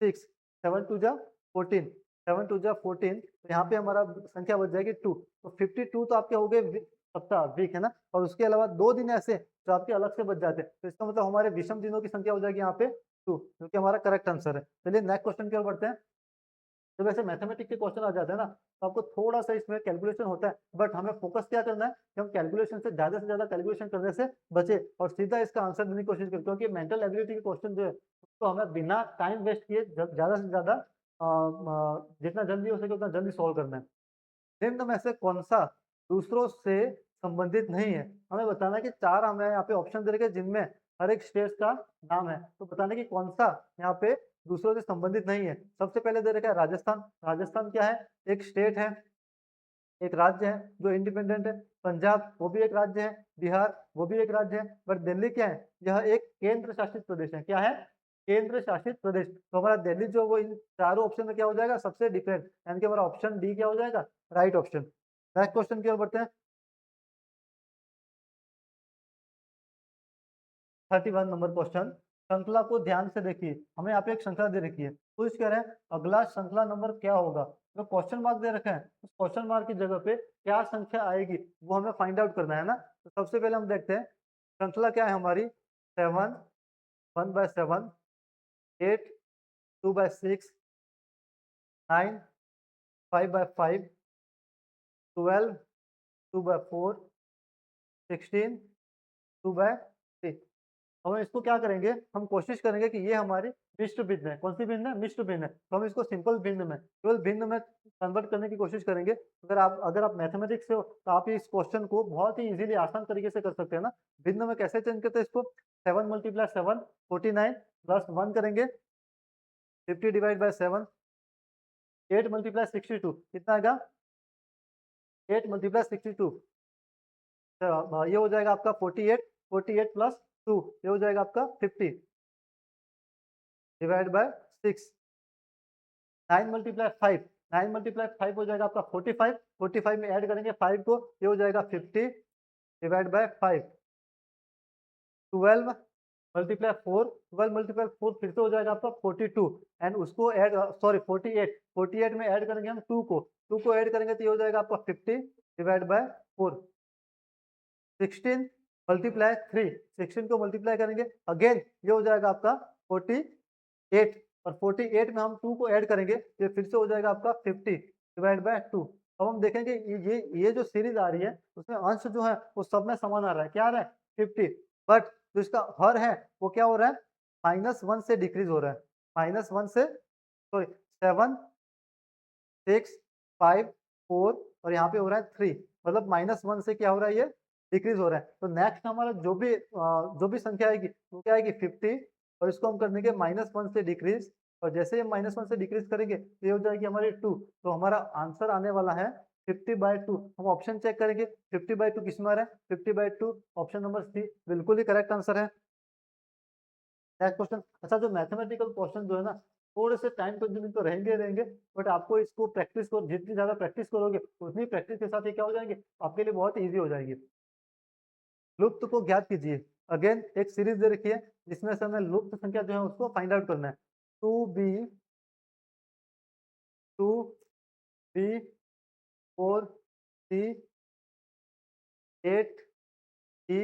6 7 2 जा 14। 7 टू जा 14, तो यहाँ पे हमारा संख्या बच जाएगी 2। तो 52 तो आपके हो गए सप्ताह, वीक है ना, और उसके अलावा 2 दिन ऐसे जो आपके अलग से बच जाते हैं, तो इसका मतलब हमारे विषम दिनों की संख्या हो जाएगी यहाँ पे 2, जो कि हमारा करेक्ट आंसर है। चलिए नेक्स्ट क्वेश्चन की ओर बढ़ते हैं। जब ऐसे मैथमेटिक्स के क्वेश्चन आ जाते हैं ना, तो आपको थोड़ा सा इसमें कैलकुलेशन होता है, बट हमें फोकस क्या करना है कि हम कैलकुलेशन से ज्यादा कैलकुलेशन करने से बचे और सीधा इसका आंसर देने की कोशिश करें, क्योंकि मेंटल एबिलिटी के क्वेश्चन जो है उसको हमें बिना टाइम वेस्ट किए ज्यादा से ज्यादा जितना जल्दी हो सके उतना जल्दी सॉल्व करना है। निम्न में से कौन सा दूसरों से संबंधित नहीं है? हमें बताना है कि 4 हमें यहाँ पे ऑप्शन दे रखे हैं जिनमें हर एक स्टेट का नाम है, तो बताना है कि कौन सा यहाँ पे दूसरों से संबंधित नहीं है। सबसे पहले दे रखा है राजस्थान। राजस्थान क्या है? एक स्टेट है, एक राज्य है जो इंडिपेंडेंट है। पंजाब वो भी एक राज्य है, बिहार वो भी एक राज्य है, बट दिल्ली क्या है? यह एक केंद्र शासित प्रदेश है। क्या है? केंद्र शासित प्रदेश। तो हमारा दिल्ली जो वो इन चारों ऑप्शन में क्या हो जाएगा? सबसे डिफरेंट, यानी कि हमारा ऑप्शन डी क्या हो जाएगा? Right option. नेक्स्ट क्वेश्चन की ओर बढ़ते हैं। 31 नंबर क्वेश्चन, श्रृंखला को ध्यान से देखिए। हमें यहाँ पे एक श्रृंखला दे रखी है, तो इस कह रहे हैं अगला श्रृंखला नंबर क्या होगा। जो क्वेश्चन मार्क दे रखे हैं, उस क्वेश्चन मार्क की जगह पे क्या संख्या आएगी वो हमें फाइंड आउट करना है ना। तो सबसे पहले हम देखते हैं श्रृंखला क्या है हमारी। 7, 1/7, 8, 2/6, 9, 5/5, 12, 2/4, 16, 2/3। हम इसको क्या करेंगे, हम कोशिश करेंगे कि ये हमारी मिश्र भिन्न है। कौन सी भिन्न है? मिश्र भिन्न है। तो हम इसको सिंपल भिन्न में, केवल भिन्न में कन्वर्ट करने की कोशिश करेंगे। अगर आप मैथमेटिक्स से हो तो आप इस क्वेश्चन को बहुत ही इजीली आसान तरीके से कर सकते हैं ना। भिन्न में कैसे चेंज करते हैं इसको? 7 × 7 49 प्लस 1 करेंगे, 50/7। 8 × 62 कितना आएगा? 8 × 62 ये हो जाएगा आपका 48। 48 प्लस 2 ये हो जाएगा आपका 50/6। 9 × 5, 9 × 5 हो जाएगा आपका 45। 45 में ऐड करेंगे 5 को, ये हो जाएगा 50/5। 12 × 4, 12 × 4 फिर से हो जाएगा आपका 42, एंड उसको ऐड, सॉरी 48, 48 में ऐड करेंगे हम 2 को, 2 को ऐड करेंगे तो ये हो जाएगा आपका 50/4। 16 × 3, 16 को मल्टीप्लाई करेंगे अगेन, ये हो जाएगा आपका 48, और 48 में हम 2 को ऐड करेंगे, ये फिर से हो जाएगा आपका 50/2। अब हम देखेंगे ये जो सीरीज आ रही है उसमें अंश जो है वो सब में समान आ रहा है। क्या आ रहा है? 50, बट जो इसका हर है वो क्या हो रहा है? -1 से डिक्रीज हो रहा है। -1 से, सॉरी 7, 6, 5, 4 और यहाँ पे हो रहा है 3, मतलब -1 से क्या हो रहा है? ये डिक्रीज हो रहा है। तो नेक्स्ट हमारा जो भी संख्या आएगी वो क्या आएगी? 50, और इसको हम कर देंगे -1 से डिक्रीज, और जैसे ही -1 से डिक्रीज करेंगे तो ये हो जाएगी हमारी 2। तो हमारा आंसर आने वाला है 50/2। हम ऑप्शन चेक करेंगे 50/2 किसमें आ रहा है? 50/2 ऑप्शन नंबर सी बिल्कुल ही करेक्ट आंसर है। Next question. अच्छा, जो मैथमेटिकल क्वेश्चन जो है ना, थोड़े से टाइम कंज्यूमिंग तो रहेंगे, बट आपको इसको प्रैक्टिस करो, जितनी ज्यादा प्रैक्टिस करोगे उतनी प्रैक्टिस के साथ ये क्या हो जाएंगे? आपके लिए बहुत ईजी हो जाएगी। लुप्त को ज्ञात कीजिए। अगेन एक सीरीज दे रखी है जिसमें से हमें लुप्त संख्या जो है उसको फाइंड आउट करना है। 2b, 2b, 4c, 8e,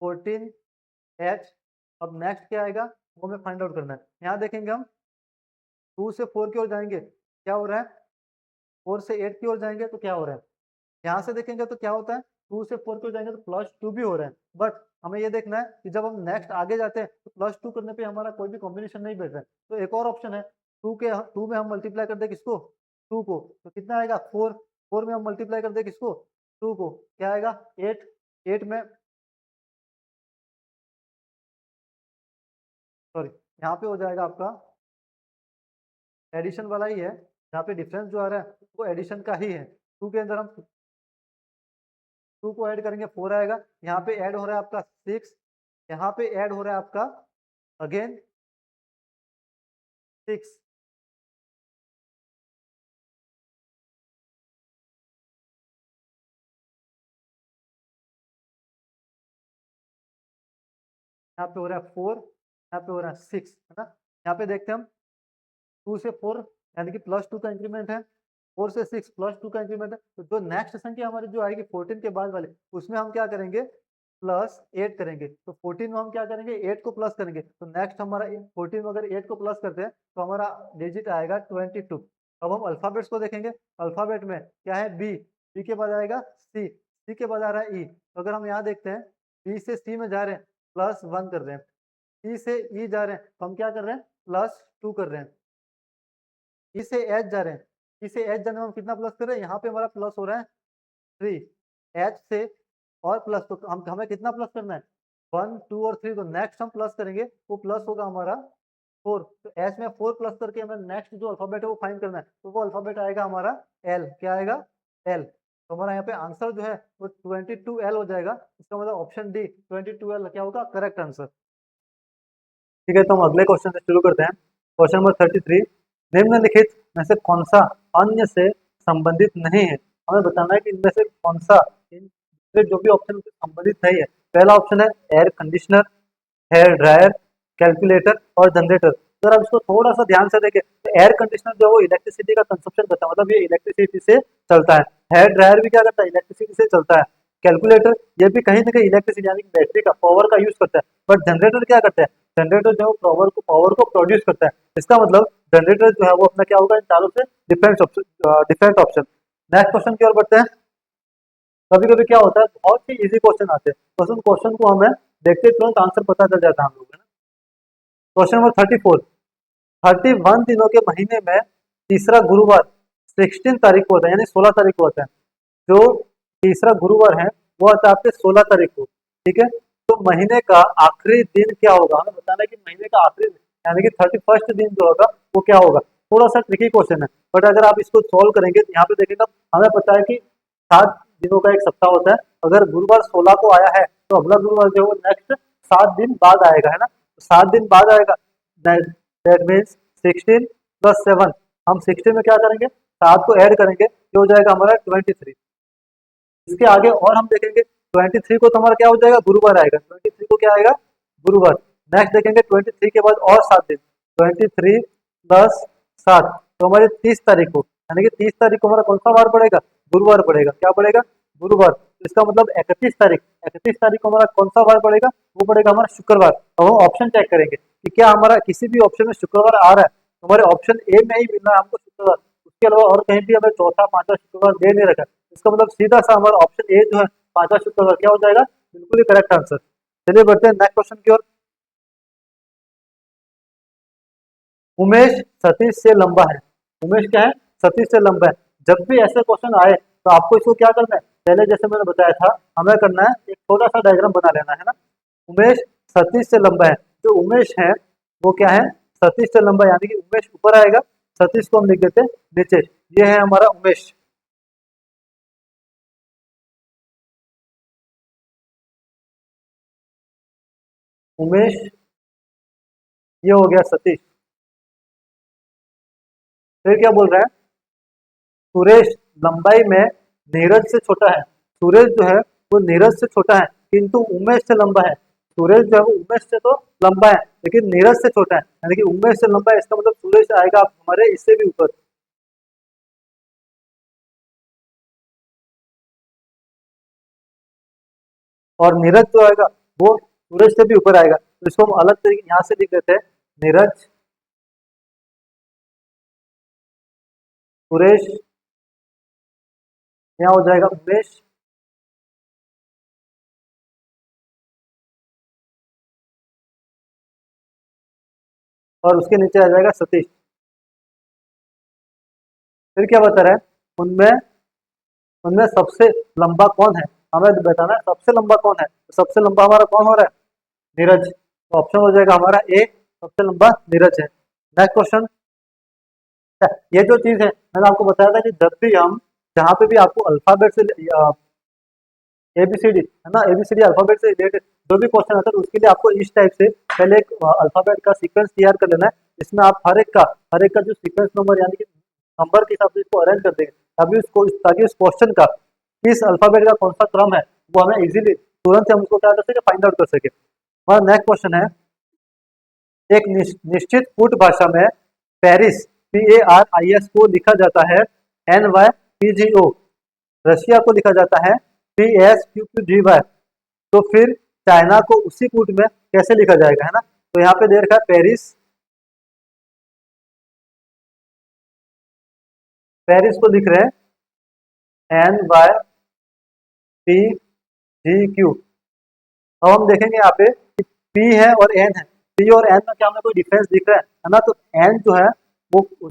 14h। अब नेक्स्ट क्या आएगा वो हमें फाइंड आउट करना है। यहाँ देखेंगे हम 2 से 4 की ओर जाएंगे, क्या हो रहा है? 4 से 8 की ओर जाएंगे तो क्या हो रहा है? यहाँ से देखेंगे तो क्या होता है? 2 से 4 की ओर जाएंगे तो +2 भी हो रहा है, बट हमें ये देखना है कि जब हम नेक्स्ट आगे जाते हैं तो +2 करने पे हमारा कोई भी कॉम्बिनेशन नहीं बैठ रहा है। तो एक और ऑप्शन है, 2 में हम मल्टीप्लाई कर दे किसको? 2 को, तो कितना आएगा? 4। 4 में हम मल्टीप्लाई कर दे किसको? 2 को, क्या आएगा? 8। 8 में, सॉरी यहाँ पे हो जाएगा आपका एडिशन वाला ही है, यहाँ पे डिफरेंस जो आ रहा है वो एडिशन का ही है। 2 के अंदर हम 2 को ऐड करेंगे 4 आएगा, यहाँ पे ऐड हो रहा है आपका 6, यहाँ पे ऐड हो रहा है आपका अगेन 6। यहाँ पे हो रहा है 4, यहाँ पे हो रहा है 6, है ना। यहाँ पे देखते हैं हम 2 से 4 यानी कि +2 का इंक्रीमेंट है, 4 से 6 +2 का इंक्रीमेंट है। तो जो नेक्स्ट संख्या हमारी जो आएगी 14 के बाद वाले, उसमें हम क्या करेंगे, +8 करेंगे। तो 14 में हम क्या करेंगे, 8 को प्लस करेंगे। तो नेक्स्ट हमारा 14 में अगर 8 को प्लस करते हैं तो हमारा डिजिट आएगा 22। अब हम अल्फाबेट्स को देखेंगे। अल्फाबेट में क्या है, बी, बी के बाद आएगा सी, सी के बाद आ रहा है ई। तो अगर हम यहाँ देखते हैं, बी से सी में जा रहे हैं, +1 कर रहे हैं। ई से ई जा रहे हैं, तो हम क्या कर रहे हैं, +2 कर रहे हैं। ई से एच जा रहे हैं, ई से एच जाने में हम कितना प्लस कर रहे हैं, यहाँ पे हमारा प्लस हो रहा है 3। एच से और प्लस, तो हम हमें कितना प्लस करना है, 1, 2 और 3। तो नेक्स्ट हम प्लस करेंगे, वो प्लस होगा हमारा 4। तो एच में 4 प्लस करके हमें नेक्स्ट जो अल्फाबेट है वो फाइंड करना है। तो वो अल्फाबेट आएगा हमारा एल। क्या आएगा, एल। तो हमारा यहाँ पे आंसर जो है वो 22L हो जाएगा। इसका मतलब ऑप्शन डी 22L क्या होगा, करेक्ट आंसर। ठीक है, तो हम अगले क्वेश्चन से शुरू करते हैं। क्वेश्चन नंबर 33, निम्नलिखित में से कौन सा अन्य से संबंधित नहीं है। हमें बताना है कि इनमें से कौन सा इन जो भी ऑप्शन से संबंधित नहीं है। पहला ऑप्शन है air conditioner, hair dryer, calculator और जनरेटर। तो अगर आप इसको थोड़ा सा ध्यान से देखें तो एयर कंडीशनर जो है वो इलेक्ट्रिसिटी का कंजप्शन करता है, मतलब ये इलेक्ट्रिसिटी से चलता है। हेयर ड्रायर भी क्या करता है, इलेक्ट्रिसिटी से चलता है। कैलकुलेटर ये भी कहीं ना कहीं इलेक्ट्रिसिटी यानी कि बैटरी का पावर का यूज करता है। बट जनरेटर क्या करता है, जनरेटर जो है पावर को प्रोड्यूस करता है। इसका मतलब जनरेटर जो है वो अपना क्या होगा, इन चारों से डिफरेंट ऑप्शन। नेक्स्ट क्वेश्चन की ओर बढ़ते हैं। कभी कभी क्या होता है, बहुत ही इजी क्वेश्चन आते हैं, बस उन क्वेश्चन को हमें देखते तुरंत आंसर पता चल जाता है हम लोग, है ना। क्वेश्चन नंबर 34, 31 दिनों के महीने में तीसरा गुरुवार 16 तारीख को होता है, यानी 16 तारीख को होता है। जो तीसरा गुरुवार है वो आता है आपके 16 तारीख को। ठीक है, तो महीने का आखिरी दिन क्या होगा, हमें बताना है कि महीने का आखिरी दिन यानी कि 31st दिन जो होगा वो क्या होगा। थोड़ा सा ट्रिकी क्वेश्चन है, बट अगर आप इसको सॉल्व करेंगे तो यहाँ पे देखेंगे हमें पता है कि 7 दिनों का एक सप्ताह होता है। अगर गुरुवार 16 को आया है तो अगला गुरुवार जो है वो नेक्स्ट 7 दिन बाद आएगा, है ना। 7 दिन बाद आएगा, दैट मीन्स 16 + 7। हम 16 में क्या करेंगे, 7 को ऐड करेंगे, ये हो जाएगा हमारा 23। इसके आगे और हम देखेंगे 23 को तो हमारा क्या हो जाएगा, गुरुवार आएगा। 23 को क्या आएगा, गुरुवार। नेक्स्ट देखेंगे 23 के बाद और 7 दिन, 23 + 7 तो हमारे 30 तारीख को, यानी कि 30 तारीख को हमारा कौन सा वार पड़ेगा, गुरुवार पड़ेगा। क्या पड़ेगा, गुरुवार। तो इसका मतलब 31 तारीख को हमारा कौन सा वार पड़ेगा, वो पड़ेगा हमारा शुक्रवार। अब हम ऑप्शन चेक करेंगे कि क्या हमारा किसी भी ऑप्शन में शुक्रवार आ रहा है। तो हमारे ऑप्शन ए में ही मिल रहा है हमको शुक्रवार, उसके अलावा और कहीं भी हमें चौथा पांचवा शुक्रवार दे नहीं रखा। इसका मतलब सीधा सा हमारा ऑप्शन ए जो है पांचवा शुक्रवार क्या हो जाएगा, बिल्कुल ही करेक्ट आंसर। चलिए बढ़ते हैं नेक्स्ट क्वेश्चन की ओर। उमेश सतीश से लंबा है। उमेश क्या है, सतीश से लंबा है। जब भी ऐसे क्वेश्चन आए तो आपको इसको क्या करना है, पहले जैसे मैंने बताया था हमें करना है एक छोटा सा डायग्राम बना लेना है ना। उमेश सतीश से लंबा है, जो उमेश है वो क्या है, सतीश से लंबा है, यानी कि उमेश ऊपर आएगा, सतीश को हम लिख देते हैं नीचे। ये है हमारा उमेश। उमेश, ये हो गया सतीश। फिर क्या बोल रहा है, सुरेश लंबाई में नीरज से छोटा है। सुरेश जो है वो नीरज से छोटा है किंतु उमेश से लंबा है। सुरेश जो है वो उमेश से तो लंबा है लेकिन नीरज से छोटा है, यानी कि उमेश से लंबा है, इसका मतलब सुरेश आएगा हमारे इससे भी ऊपर। और नीरज जो आएगा वो सूरज से भी ऊपर आएगा। तो इसको हम अलग तरीके यहाँ से लिख देते हैं, नीरज, सुरेश, यहाँ हो जाएगा उमेश, और उसके नीचे आ जाएगा सतीश। फिर क्या बता रहा है, उनमें उनमें सबसे लंबा कौन है, हमें बताना है सबसे लंबा कौन है। तो सबसे लंबा हमारा कौन हो रहा है, नीरज। तो ऑप्शन हो जाएगा हमारा ए, सबसे लंबा नीरज है। Next question. ये जो चीज है मैंने आपको बताया था कि जब भी हम जहाँ पे भी आपको अल्फाबेट से एबीसीडी है ना, एबीसीडी अल्फाबेट से रिलेटेड जो भी क्वेश्चन आता है उसके लिए आपको इस टाइप से पहले एक अल्फाबेट का सीक्वेंस तैयार कर लेना है। इसमें आप हर एक का जो सीक्वेंस नंबर यानी कि नंबर के हिसाब से इसको अरेंज कर देंगे, तभी उसको ताकि उस क्वेश्चन का किस अल्फाबेट का कौन सा क्रम है वो हमें इजीली तुरंत हम उसको क्या कर सके, फाइंड आउट कर सके। हमारा नेक्स्ट क्वेश्चन है, एक निश्चित कूट भाषा में पेरिस PARIS को लिखा जाता है NYPGO, रशिया को लिखा जाता है PSQQGY। तो फिर चाइना को उसी कूट में कैसे लिखा जाएगा, है ना। तो यहाँ पे दे रखा है पेरिस, पेरिस को लिख रहे हैं NYPGQ। अब हम देखेंगे यहाँ पे कि P है और N है, P और N में क्या हमें कोई डिफरेंस दिख रहा है ना। तो N जो है वो P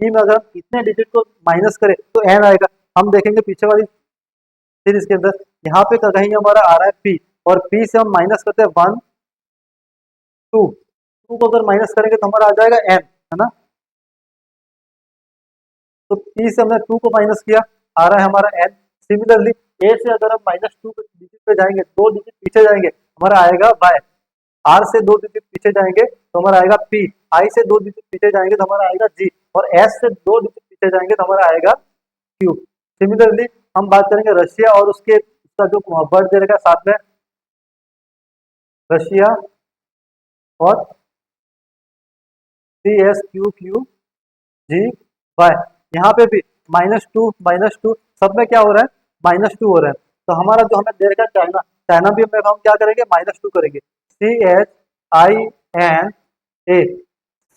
में अगर हम इतने डिजिट को माइनस करें तो N आएगा। हम देखेंगे पीछे वाली सीरीज के अंदर, यहाँ पे कहीं हमारा आ रहा है P, और P से हम माइनस करते हैं 1 2, 2 को अगर माइनस करेंगे तो हमारा आ जाएगा N, है ना। तो P से हमने 2 को माइनस किया, आ रहा है हमारा N। सिमिलरली A से अगर हम -2 डिजिट पे जाएंगे, 2 डिजिट पीछे जाएंगे, हमारा आएगा Y। R से 2 डिजिट पीछे जाएंगे तो हमारा आएगा P, I से 2 डिजिट पीछे जाएंगे तो हमारा आएगा G, और S से 2 डिजिट पीछे जाएंगे तो हमारा आएगा Q। सिमिलरली हम बात करेंगे रशिया और उसके उसका जो वर्ड दे रखा है साथ में, रशिया और CSQQGY। यहाँ पे भी -2 सब में क्या हो रहा है, -2 हो रहा है। तो हमारा जो हमें दे रखा है चाइना, चाइना भी हम क्या करेंगे, -2 करेंगे। CHINA,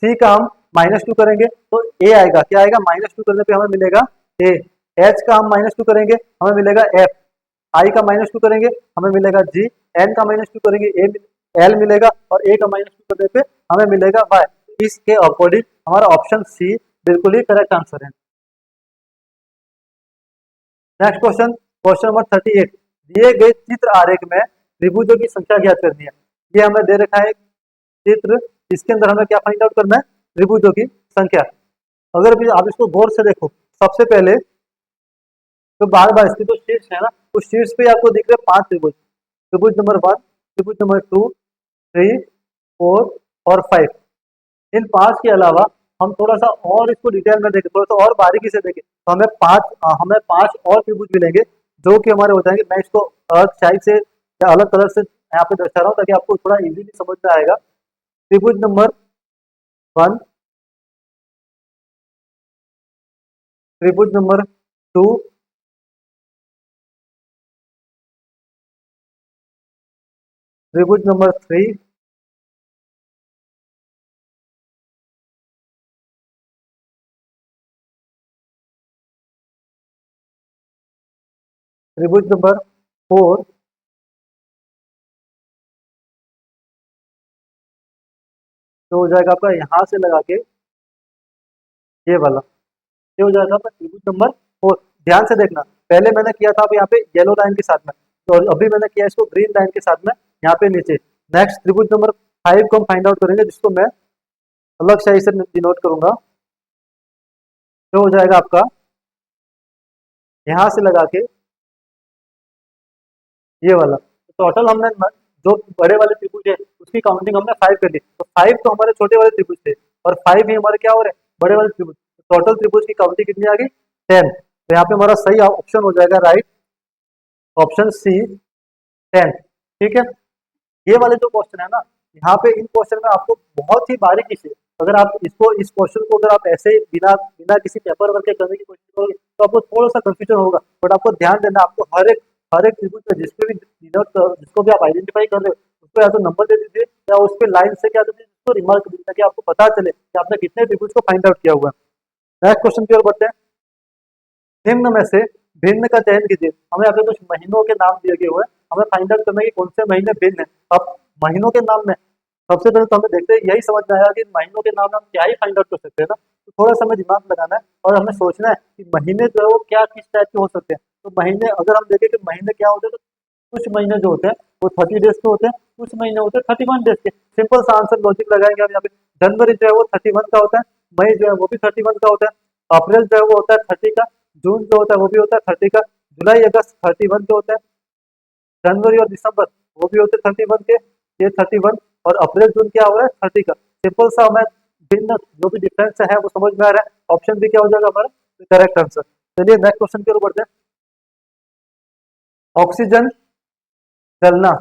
सी का हम -2 करेंगे तो ए आएगा, क्या आएगा, -2 करने पे हमें मिलेगा ए। एच का हम -2 करेंगे हमें मिलेगा एफ, आई का -2 करेंगे हमें मिलेगा जी, एन का -2 करेंगे एल मिलेगा, और ए का -2 करने पे हमें मिलेगा वाई। इसके अकॉर्डिंग हमारा ऑप्शन सी बिल्कुल ही करेक्ट आंसर है। Next question, question number 38। दिए गए चित्र आरेख में त्रिभुजों की संख्या ज्ञात करनी है। ये हमें दे रखा है चित्र, इसके अंदर हमें क्या फाइंड आउट करना है, त्रिभुजों की संख्या। अगर भी आप इसको गौर से देखो, सबसे पहले तो बार बार इसके जो शीर्ष है ना, उस शीर्ष पे आपको दिख रहे हैं 5 त्रिभुज, त्रिभुज नंबर 1, त्रिभुज नंबर 2, 3, 4 और 5। इन 5 के अलावा हम थोड़ा सा और इसको डिटेल में देखें, थोड़ा सा और बारीकी से देखें, तो हमें 5 और त्रिभुज मिलेंगे जो कि हमारे हो जाएंगे। मैं इसको अलग साइड से या अलग कलर से यहाँ पे दर्शा रहा हूँ ताकि आपको थोड़ा इजीली समझ में आएगा। त्रिभुज नंबर 1, त्रिभुज नंबर 2, त्रिभुज नंबर 3, त्रिभुज नंबर 4, तो हो जाएगा आपका यहाँ से लगा के ये वाला, ये हो जाएगा आपका त्रिभुज नंबर 4। ध्यान से देखना, पहले मैंने किया था अब यहाँ पे येलो लाइन के साथ में, तो अभी मैंने किया इसको ग्रीन लाइन के साथ में यहाँ पे नीचे। नेक्स्ट त्रिभुज नंबर 5 को हम फाइंड आउट करेंगे, जिसको मैं अलग से इसे डिनोट करूंगा। तो हो जाएगा आपका यहाँ से लगा के ये वाला। टोटल हमने जो बड़े वाले त्रिभुज है उसकी काउंटिंग हमने 5 कर ली, तो 5 तो हमारे छोटे वाले त्रिभुज थे और 5 ही हमारे क्या हो रहे हैं, बड़े वाले त्रिभुज। टोटल त्रिभुज की काउंटिंग कितनी आ गई, 10। तो यहाँ पे हमारा सही ऑप्शन हो जाएगा राइट, ऑप्शन सी 10। ठीक है। ये वाले जो क्वेश्चन है ना, यहाँ पे इन क्वेश्चन में आपको बहुत ही बारीकी से, अगर आप इसको इस क्वेश्चन को अगर आप ऐसे ही बिना बिना किसी पेपर वर्क के करने की कोशिश करोगे तो आपको थोड़ा सा कंफ्यूजन होगा। बट आपको ध्यान देना, आपको हर एक त्रिभुज में जिसको भी आप आइडेंटिफाई कर रहे हो उसको या तो नंबर दे दीजिए या उस पर लाइन से क्या दीजिए, उसको रिमार्क दीजिए, ताकि आपको पता चले कि आपने कितने त्रिभुज को फाइंड आउट किया हुआ है। नेक्स्ट क्वेश्चन की ओर बढ़ते हैं। निम्न में से भिन्न का चयन कीजिए। हमें यहाँ पे कुछ महीनों के नाम दिए गए हुए हैं, हमें फाइंड आउट करना है कि कौन से महीने भिन्न है। अब महीनों के नाम में सबसे पहले तो हमें देखते हैं, यही समझ में आया कि महीनों के नाम में हम क्या ही फाइंड आउट कर सकते हैं ना। तो थोड़ा सा हमें दिमाग लगाना है और हमें सोचना है कि महीने जो है वो क्या किस टाइप के हो सकते हैं। तो महीने अगर हम देखें कि महीने क्या होते हैं, तो कुछ महीने जो होते हैं वो 30 डेज के होते हैं, कुछ महीने होते हैं 31 डेज के। सिंपल सा आंसर लॉजिक लगाएंगे हम यहाँ पे। जनवरी जो है वो 31 का होता है, मई जो है वो भी 31 का होता है, अप्रैल जो है वो होता है 30 का, जून जो होता है वो भी होता है 30 का, जुलाई अगस्त 31 के होता है, जनवरी और दिसंबर वो भी होते हैं 31 के, ये 31, और अप्रैल जून क्या हो रहा है 30 का। सिंपल सा हमें भिन्न जो भी डिफरेंस है वो समझ में आ रहा है। ऑप्शन भी क्या हो जाएगा हमारा करेक्ट आंसर। चलिए नेक्स्ट क्वेश्चन की ओर बढ़ते हैं। ऑक्सीजन जलना,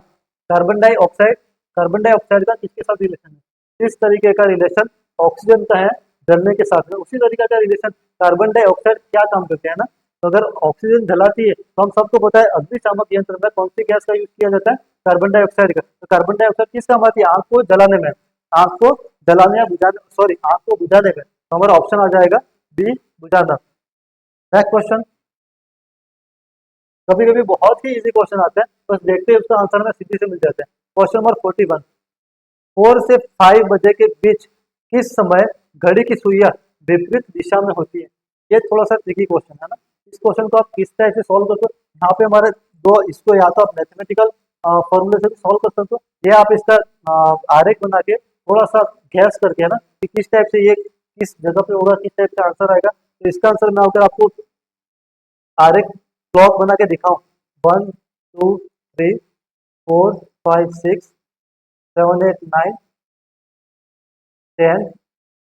कार्बन डाइऑक्साइड का किसके साथ रिलेशन है? इस तरीके का रिलेशन ऑक्सीजन का है जलने के साथ में। उसी तरीके का रिलेशन कार्बन डाइऑक्साइड क्या काम करते हैं ना, तो अगर ऑक्सीजन जलाती है तो हम सबको पता है अग्निशामक यंत्र में कौन सी गैस का यूज किया जाता है, कार्बन डाइऑक्साइड का। तो कार्बन डाइऑक्साइड किस काम आती है, आग को जलाने में, आग को जलाने या बुझाने, सॉरी आग को बुझाने में। तो हमारा ऑप्शन आ जाएगा बी, बुझाना। नेक्स्ट क्वेश्चन, कभी कभी बहुत ही इजी क्वेश्चन आते हैं, बस देखते ही उसका आंसर में सीधी से मिल जाते हैं। क्वेश्चन नंबर 41, 4 से 5 बजे के बीच किस समय घड़ी की सुइयां विपरीत दिशा में होती है। ये थोड़ा सा ट्रिकी क्वेश्चन है ना, इस क्वेश्चन को आप किस टाइप से सॉल्व करते हो, यहाँ पे हमारे दो, इसको या तो आप मैथमेटिकल फॉर्मूले से भी सॉल्व कर सकते हो, या आप इसका आरेख बना के थोड़ा सा गैस करके है ना कि किस टाइप से ये किस जगह पे होगा, किस टाइप का आंसर आएगा। तो इसका आंसर मैं अगर आपको आरेख ब्लॉक बना के दिखाऊं, 1 2 3 4 5 6 7 8 9 10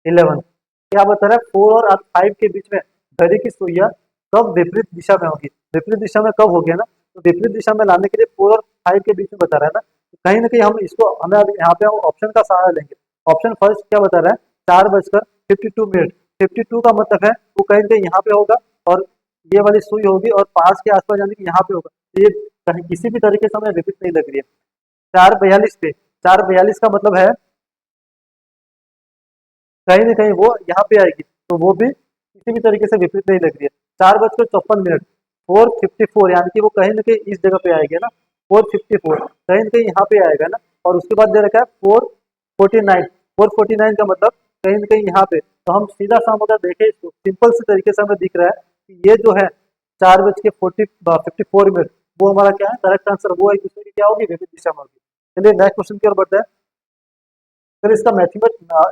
11, क्या बता रहा है 4 और 5 के बीच में घड़ी की सुइयां कब विपरीत दिशा में होगी। विपरीत दिशा में कब होगी ना, तो विपरीत दिशा में लाने के लिए 4 और 5 के बीच में बता रहा है ना, तो कहीं ना कहीं हम इसको, हमें अभी यहाँ पे हम ऑप्शन का सहारा लेंगे। ऑप्शन फर्स्ट क्या बता रहा है, 4:52 52 का मतलब है वो कहीं ना कहीं यहाँ पे होगा, और ये वाली सुई होगी और 5 के आसपास यानी कि यहाँ पे होगा। तो ये कहीं किसी भी तरीके से हमें विपरीत नहीं लग रही है। 4:42 पे, 4:42 का मतलब है कहीं ना कहीं वो यहाँ पे आएगी, तो वो भी किसी भी तरीके से विपरीत नहीं लग रही है। 4:54, 4:54 यानी कि वो कहीं ना कहीं इस जगह पे आएगी ना, 4:54 कहीं ना कहीं यहाँ पे आएगा ना। और उसके बाद दे रखा है 4:49, 4:49 का मतलब कहीं ना कहीं यहाँ पे। तो हम सीधा सा अगर देखें इसको सिंपल से तरीके से हमें दिख रहा है कि ये जो है 4:54 वो हमारा क्या है करेक्ट आंसर, वो एक दूसरे की क्या होगी, विपरीत दिशा में होगी। चलिए नेक्स्ट क्वेश्चन की ओर बढ़ते हैं। फिर इसका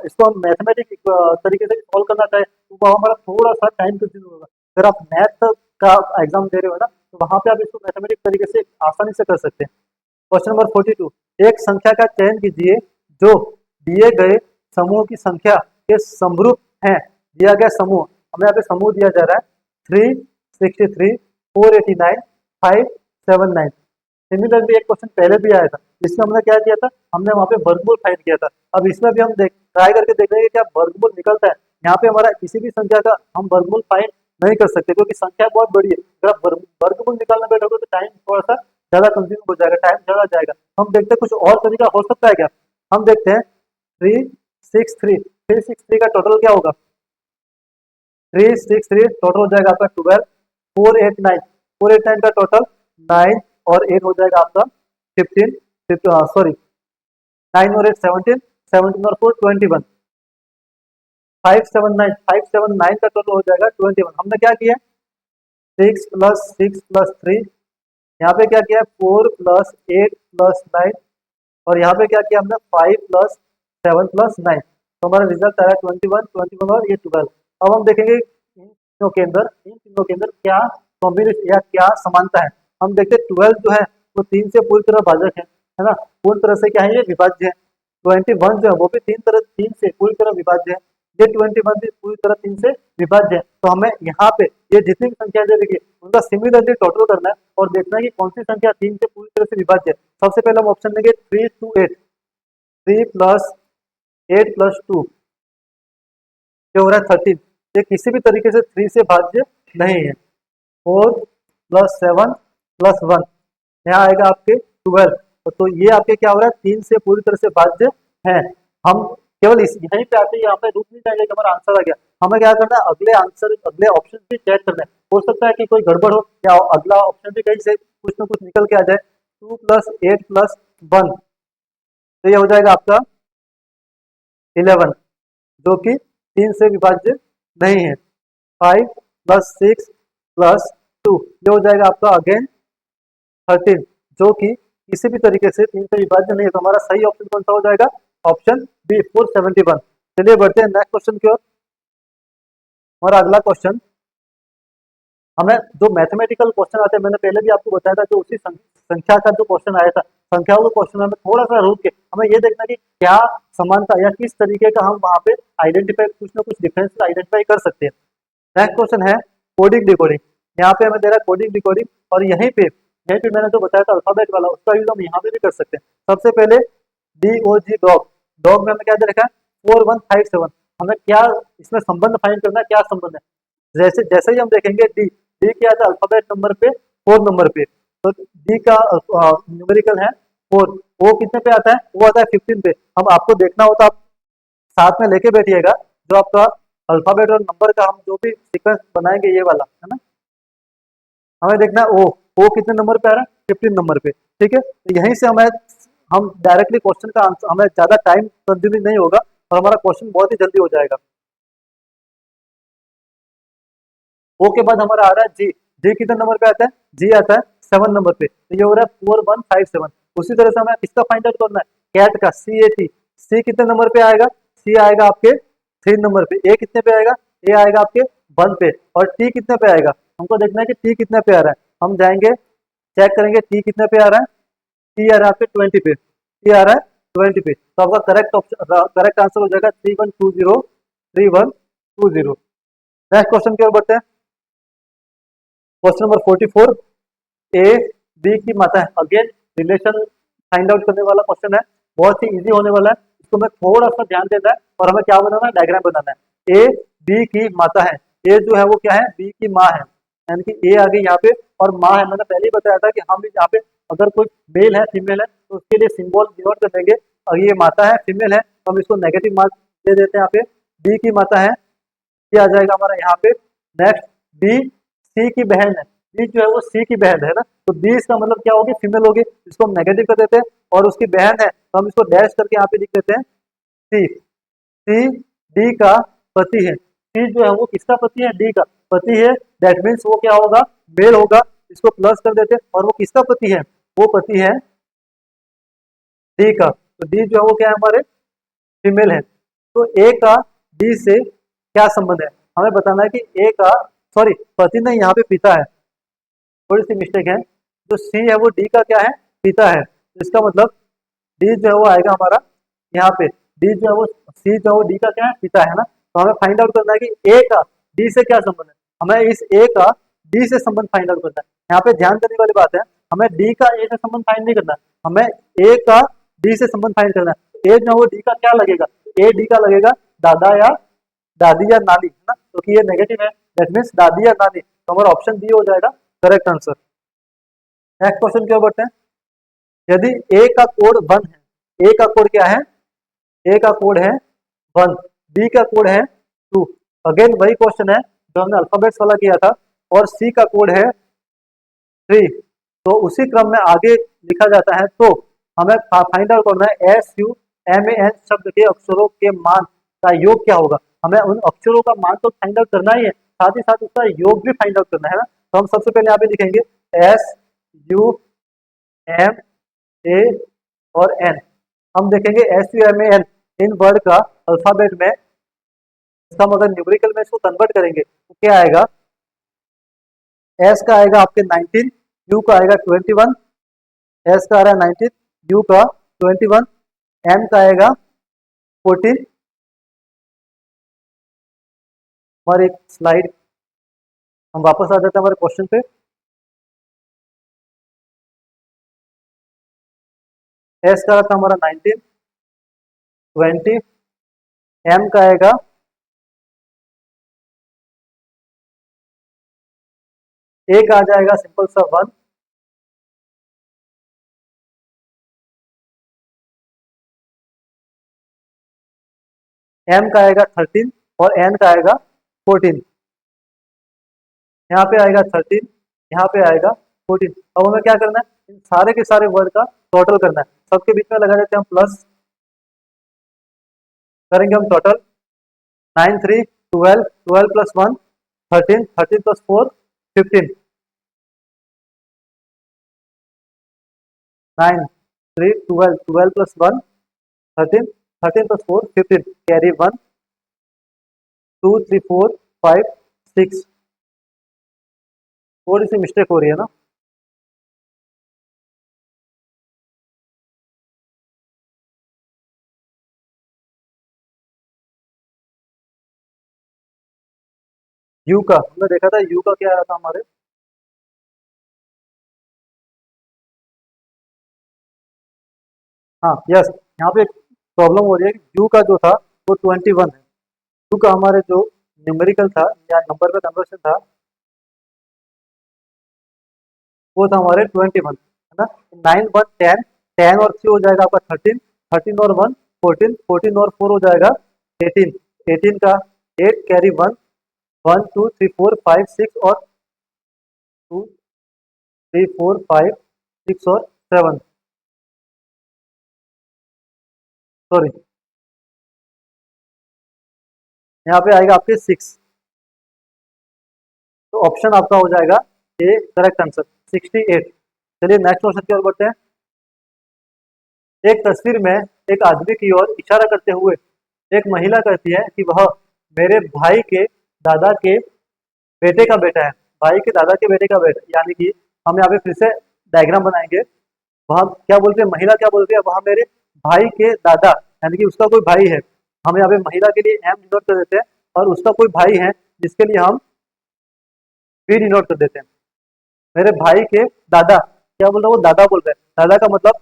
इसको हम मैथमेटिक तरीके से सॉल्व करना चाहे तो वो हमारा थोड़ा सा टाइम कंज्यूम होगा। अगर आप मैथ का एग्जाम दे रहे हो ना, तो वहां पे आप इसको मैथमेटिक तरीके से आसानी से कर सकते हैं। क्वेश्चन नंबर 42, एक संख्या का चयन कीजिए जो दिए गए समूह की संख्या के समरूप है। दिया गया समूह, हमें यहाँ पे समूह दिया जा रहा है 363, 489, 579। सिमिलरली एक क्वेश्चन पहले भी आया था, जिसमें हमने क्या किया था, हमने वहां पे वर्गमूल फाइंड किया था। अब इसमें भी हम ट्राई करके देख रहे हैं कि क्या वर्गमूल निकलता है। यहाँ पे हमारा किसी भी संख्या का हम वर्गमूल फाइंड नहीं कर सकते, क्योंकि संख्या बहुत बड़ी है। अगर आप वर्गमूल निकालने बैठोगे तो टाइम थोड़ा सा ज्यादा कंज्यूम हो जाएगा, टाइम ज्यादा जाएगा। हम देखते हैं कुछ और तरीका हो सकता है क्या। हम देखते हैं 363 का टोटल क्या होगा, 363 टोटल हो जाएगा आपका 12, 489 का टोटल 9 और 8 हो जाएगा आपका 15, सॉरी 9 और 8 17, 17 और 4 21, 579 का टोटल हो जाएगा 21। हमने क्या किया 6 + 6 + 3, यहाँ पे क्या किया 4 + 8 + 9, और यहाँ पे क्या किया हमने 5 + 7 + 9। तो हमारा रिजल्ट आया 21, 21 और ये 12। अब हम देखेंगे इन तीनों के अंदर क्या कॉम्बिनेशन या क्या समानता है। हम देखते हैं 12 जो है वो 3 से पूरी तरह भाजक है ना, पूरी तरह से क्या है ये विभाज्य है। 21 जो है वो भी 3 से पूरी तरह विभाज्य है। ये 21 भी पूरी तरह 3 से विभाज्य है। तो हमें यहाँ पे ये जितनी भी संख्या दे देखिए उनका सिमिलरली टोटल करना है और देखना है कि कौन सी संख्या 3 से पूरी तरह से विभाज्य है। सबसे पहले हम ऑप्शन देंगे 3 to 8, 3 + 8 + 2 जो हो रहा है 13। ये किसी भी तरीके से 3 से भाज्य नहीं है। 4 + 7 + 1 यहाँ आएगा आपके 12। तो ये आपके क्या हो रहा है 3 से पूरी तरह से भाज्य है। हम केवल इस यहीं पे आते हैं, यहाँ पे रुक नहीं जाएंगे कि हमारा आंसर आ गया। हमें क्या करना है अगले आंसर अगले ऑप्शन भी चेक करना है। हो सकता है कि कोई गड़बड़ हो या अगला ऑप्शन भी कहीं से कुछ ना कुछ निकल के आ जाए। 2 + 8 + 1 तो ये हो जाएगा आपका 11, जो कि 3 से विभाज्य नहीं है। 5 + 6 + 2 ये हो जाएगा आपका अगेन 13, जो कि किसी भी तरीके से 3 से विभाज्य नहीं है। तो हमारा सही ऑप्शन कौन सा हो जाएगा, ऑप्शन बी 471। चलिए बढ़ते हैं नेक्स्ट क्वेश्चन की ओर। हमारा अगला क्वेश्चन, हमें जो मैथमेटिकल क्वेश्चन आते हैं, मैंने पहले भी आपको बताया था, जो उसी संख्या का जो क्वेश्चन आया था, संख्याओं के क्वेश्चन में हमें थोड़ा सा रुक के हमें ये देखना कि क्या समानता या किस तरीके का हम वहां पे आइडेंटिफाई कुछ ना कुछ डिफरेंस आइडेंटिफाई कर सकते हैं। नेक्स्ट क्वेश्चन है कोडिंग डिकोडिंग। यहाँ पे हमें दे रहा है कोडिंग डिकोडिंग, और यहीं पे मैंने जो बताया था अल्फाबेट वाला, उसका यूज हम यहाँ पे भी कर सकते हैं। सबसे पहले DOG डॉग, डॉग में हमें क्या दे रखा है 4157। हमें क्या इसमें संबंध फाइंड करना है, क्या संबंध है। जैसे जैसे ही हम देखेंगे डी, डी क्या आता है अल्फाबेट नंबर पे 4 नंबर पे, तो डी का न्यूमेरिकल है 4, वो कितने पे आता है, वो आता है 15 पे। हम आपको देखना हो तो आप साथ में लेके बैठिएगा, जो आपका अल्फाबेट और नंबर का हम जो भी सीक्वेंस बनाएंगे ये वाला है ना, हमें देखना है ओ कितने नंबर पे आ रहा है, 15 नंबर पे। ठीक है, तो यहीं से हमें हम डायरेक्टली क्वेश्चन का आंसर, हमें ज्यादा टाइम कंज्यूमिंग नहीं होगा और हमारा क्वेश्चन बहुत ही जल्दी हो जाएगा। ओ के बाद हमारा आ रहा है जी, जी कितने नंबर पे आता है, जी आता है 7 नंबर पे, तो ये हो रहा है 4157। उसी तरह से हमें किसका फाइंड आउट करना है, कैट का, सी ए टी, सी कितने नंबर पे आएगा, सी आएगा आपके 3 नंबर पे, ए कितने पे आएगा, ए आएगा आपके 1 पे, और टी कितने पे आएगा, हमको देखना है कि टी कितने पे आ रहा है। हम जाएंगे चेक करेंगे टी कितने पे आ रहा है, टी आ रहा है आपके 20 पे, टी आ रहा है 20 पे, तो आपका करेक्ट ऑप्शन, करेक्ट आंसर हो जाएगा 3120, 3120। नेक्स्ट क्वेश्चन की ओर बढ़ते हैं। क्वेश्चन नंबर 44, ए बी की माता है, अगेन रिलेशन फाइंड आउट करने वाला क्वेश्चन है, बहुत ही इजी होने वाला है। इसको मैं थोड़ा सा ध्यान देना है और हमें क्या बनाना है, डायग्राम बनाना है। ए बी की माता है, ए जो है वो क्या है, बी की माँ है, यानी कि ए आ गई यहाँ पे और माँ है। मैंने पहले ही बताया था कि हम यहाँ पे अगर कोई मेल है फीमेल है तो उसके लिए सिंबल डिनोट कर देंगे, और ये माता है फीमेल है तो हम इसको नेगेटिव मार्क दे देते हैं यहाँ पे। बी की माता है, ये आ जाएगा हमारा यहाँ पे। नेक्स्ट बी सी की बहन है, बी जो है वो सी की बहन है ना, तो बी इसका मतलब क्या होगी, फीमेल होगी, इसको हम नेगेटिव कर देते हैं। और उसकी बहन है तो हम इसको डैश करके यहाँ पे लिख देते हैं सी। सी डी का पति है, सी जो है वो किसका पति है, डी का पति है, दैट मीन्स वो क्या होगा, मेल होगा, इसको प्लस कर देते हैं। और वो किसका पति है, वो पति है डी का, तो डी जो है वो क्या है, हमारे फीमेल है। तो ए का डी से क्या संबंध है, हमें बताना है कि ए का, सॉरी पति नहीं, यहाँ पे पिता है, थोड़ी सी मिस्टेक है। जो सी है वो डी का क्या है, पिता है, तो इसका मतलब डी जो है वो आएगा हमारा यहाँ पे, डी जो है वो, सी जो है वो डी का क्या है, पिता है ना। तो हमें फाइंड आउट करना है कि ए का डी से क्या संबंध है, हमें इस ए का डी से संबंध फाइंड आउट करना है। यहाँ पे ध्यान देने वाली बात है, हमें डी का ए से संबंध फाइंड नहीं करना, हमें ए का डी से संबंध फाइंड करना है। ए जो है वो डी का क्या लगेगा, ए डी का लगेगा दादा या दादी या नानी है ना, क्योंकि ये नेगेटिव है, दैट मीन्स दादी या नानी, तो हमारा ऑप्शन बी हो जाएगा करेक्ट आंसर। नेक्स्ट क्वेश्चन क्या बढ़ते हैं। यदि ए का कोड 1 है, ए का कोड क्या है, ए का कोड है 1, बी का कोड है 2, अगेन वही क्वेश्चन है जो हमने अल्फाबेट्स वाला किया था, और सी का कोड है 3, तो उसी क्रम में आगे लिखा जाता है। तो हमें फाइंड आउट करना है S U M A N शब्द के अक्षरों के मान का योग क्या होगा, हमें उन अक्षरों का मान तो फाइंड आउट करना ही है, साथ ही साथ उसका योग भी फाइंड आउट करना है ना। तो हम सबसे पहले यहाँ पे लिखेंगे एस यू एम ए और एन, हम देखेंगे S U M A N, इन वर्ड का अल्फाबेट में इसका हम अगर न्यूमेरिकल में इसको कन्वर्ट करेंगे तो क्या आएगा, एस का आएगा आपके 19, यू का आएगा 21, एस का आ रहा है 19, यू का 21, एम का आएगा 14। हमारी एक स्लाइड, हम वापस आ जाते हैं हमारे क्वेश्चन पे। एस का था हमारा 19, 20, एम का आएगा, ए का आ जाएगा सिंपल सा 1, एम का आएगा 13 और एन का आएगा 14। यहाँ पे आएगा 13, यहाँ पे आएगा 14। अब हमें क्या करना है, इन सारे के सारे वर्ड का टोटल करना है, सबके बीच में लगा देते हैं हम प्लस, करेंगे हम total 9 3 12, 12 plus 1 13, 13 plus 4 15, 9 3 12, 12 plus 1 13, 13 plus 4 15, carry 1 2 3 4 5 6, थोड़ी सी मिस्टेक हो रही है ना। यू का हमने देखा था, यू का क्या आया था हमारे, हाँ यस, यहाँ पे प्रॉब्लम हो रही है कि यू का जो था वो 21 है, टू का हमारे जो न्यूमेरिकल था या नंबर में कन्वर्शन था वो था हमारे 21, है ना। 9 1 10, 10 और 3 हो जाएगा आपका 13, 13 और 1 14, 14 और 4 हो जाएगा 18, 18 का 8 कैरी 1, 1 2 3 4 5 6 और 2 3 4 5 6 और 7, सॉरी यहाँ पे आएगा आपके 6, तो ऑप्शन आपका हो जाएगा ए करेक्ट आंसर 68। चलिए नेक्स्ट क्वेश्चन की ओर बढ़ते हैं। एक तस्वीर में एक आदमी की ओर इशारा करते हुए एक महिला कहती है कि वह मेरे भाई के दादा के बेटे का बेटा है। भाई के दादा के बेटे का बेटा, यानी कि हम यहाँ पे फिर से डायग्राम बनाएंगे। वह क्या बोलते हैं, महिला क्या बोलती है, वह मेरे भाई के दादा, यानी कि उसका कोई भाई है। हम यहाँ पे महिला के लिए एम डिनोट कर देते हैं और उसका कोई भाई है जिसके लिए हम बी डिनोट कर देते हैं। मेरे भाई के दादा, क्या बोल रहा है वो, दादा बोल रहे हैं। दादा का मतलब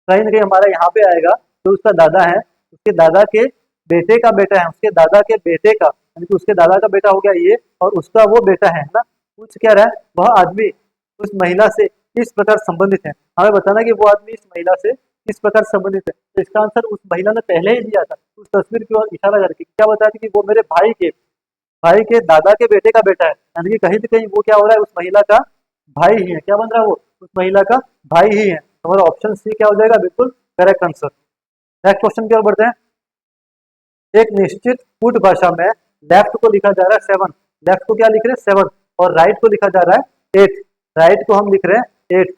कहीं ना कहीं हमारा यहाँ पे आएगा, तो उसका दादा है, उसके दादा के बेटे का बेटा है, उसके दादा के बेटे का, यानी कि उसके दादा का बेटा हो गया ये, और उसका वो बेटा है ना। पूछ क्या रहा है, वह आदमी उस महिला से किस प्रकार संबंधित है। हमें बताना कि वो आदमी इस महिला से किस प्रकार संबंधित है। तो इसका आंसर उस महिला ने पहले ही दिया था, उस तस्वीर की ओर इशारा करके क्या बताया था कि वो मेरे भाई के दादा के बेटे का बेटा है, यानी कि कहीं ना कहीं वो क्या हो रहा है, उस महिला का भाई ही है। क्या बन रहा है वो, उस महिला का भाई ही है। हमारा ऑप्शन सी क्या हो जाएगा, बिल्कुल करेक्ट आंसर। नेक्स्ट क्वेश्चन की ओर बढ़ते हैं। एक निश्चित कूट भाषा में लेफ्ट को लिखा जा रहा है 7, लेफ्ट को क्या लिख रहे हैं 7, और राइट को लिखा जा रहा है 8। राइट को हम लिख रहे हैं 8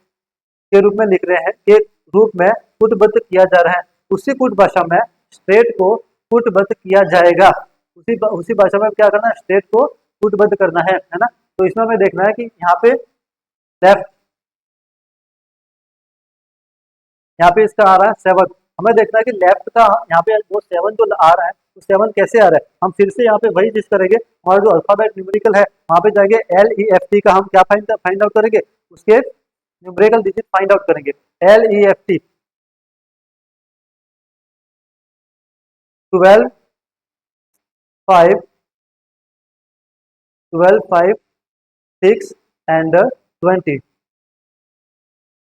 के रूप में लिख रहे हैं, के रूप में कूटबद्ध किया जा रहा है। उसी कूट भाषा में स्ट्रेट को कूटबद्ध किया जाएगा। उसी भाषा में क्या करना है, स्ट्रेट को कूटबद्ध करना है ना। तो इसमें हमें देखना है कि यहाँ पे लेफ्ट, यहाँ पे इसका आ रहा है 7। हमें देखना है कि लेफ्ट का यहाँ पे वो 7 जो आ रहा है, तो 7 कैसे आ रहा है। हम फिर से यहाँ पे वही चीज करेंगे, हमारा जो अल्फाबेट न्यूमेरिकल है वहां पे जाएंगे, LEFT का हम क्या फाइंड आउट करेंगे, उसके न्यूमेरिकल डिजिट फाइंड आउट करेंगे। LEFT 12 5, 12 5 6 and 20,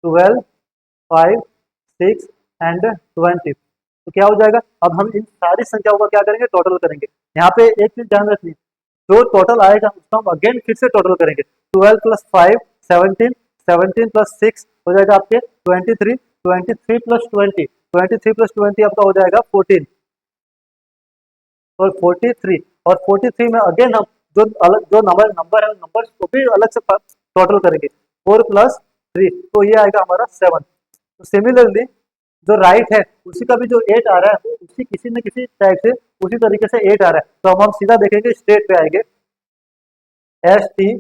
12 5 6 and 20। तो क्या हो जाएगा, अब हम इन सारी संख्याओं का क्या करेंगे, टोटल करेंगे। यहाँ पे एक चीज ध्यान रखनी, जो टोटल आएगा उसको हम अगेन फिर से टोटल करेंगे। 12 प्लस 5 17, 17 प्लस 6 हो जाएगा आपके 23, 23 प्लस 20, 23 प्लस 20 आपका हो जाएगा 14, और 43, और 43 में अगेन हम जो अलग जो नंबर है नंबर को भी अलग से टोटल करेंगे। 4 प्लस 3, तो ये आएगा हमारा 7। तो सिमिलरली जो राइट है उसी का भी जो 8 आ रहा है, उसी किसी न किसी टाइप से उसी तरीके से 8 आ रहा है। तो अब हम सीधा देखेंगे, स्ट्रेट पे आएंगे, STRAIGHT,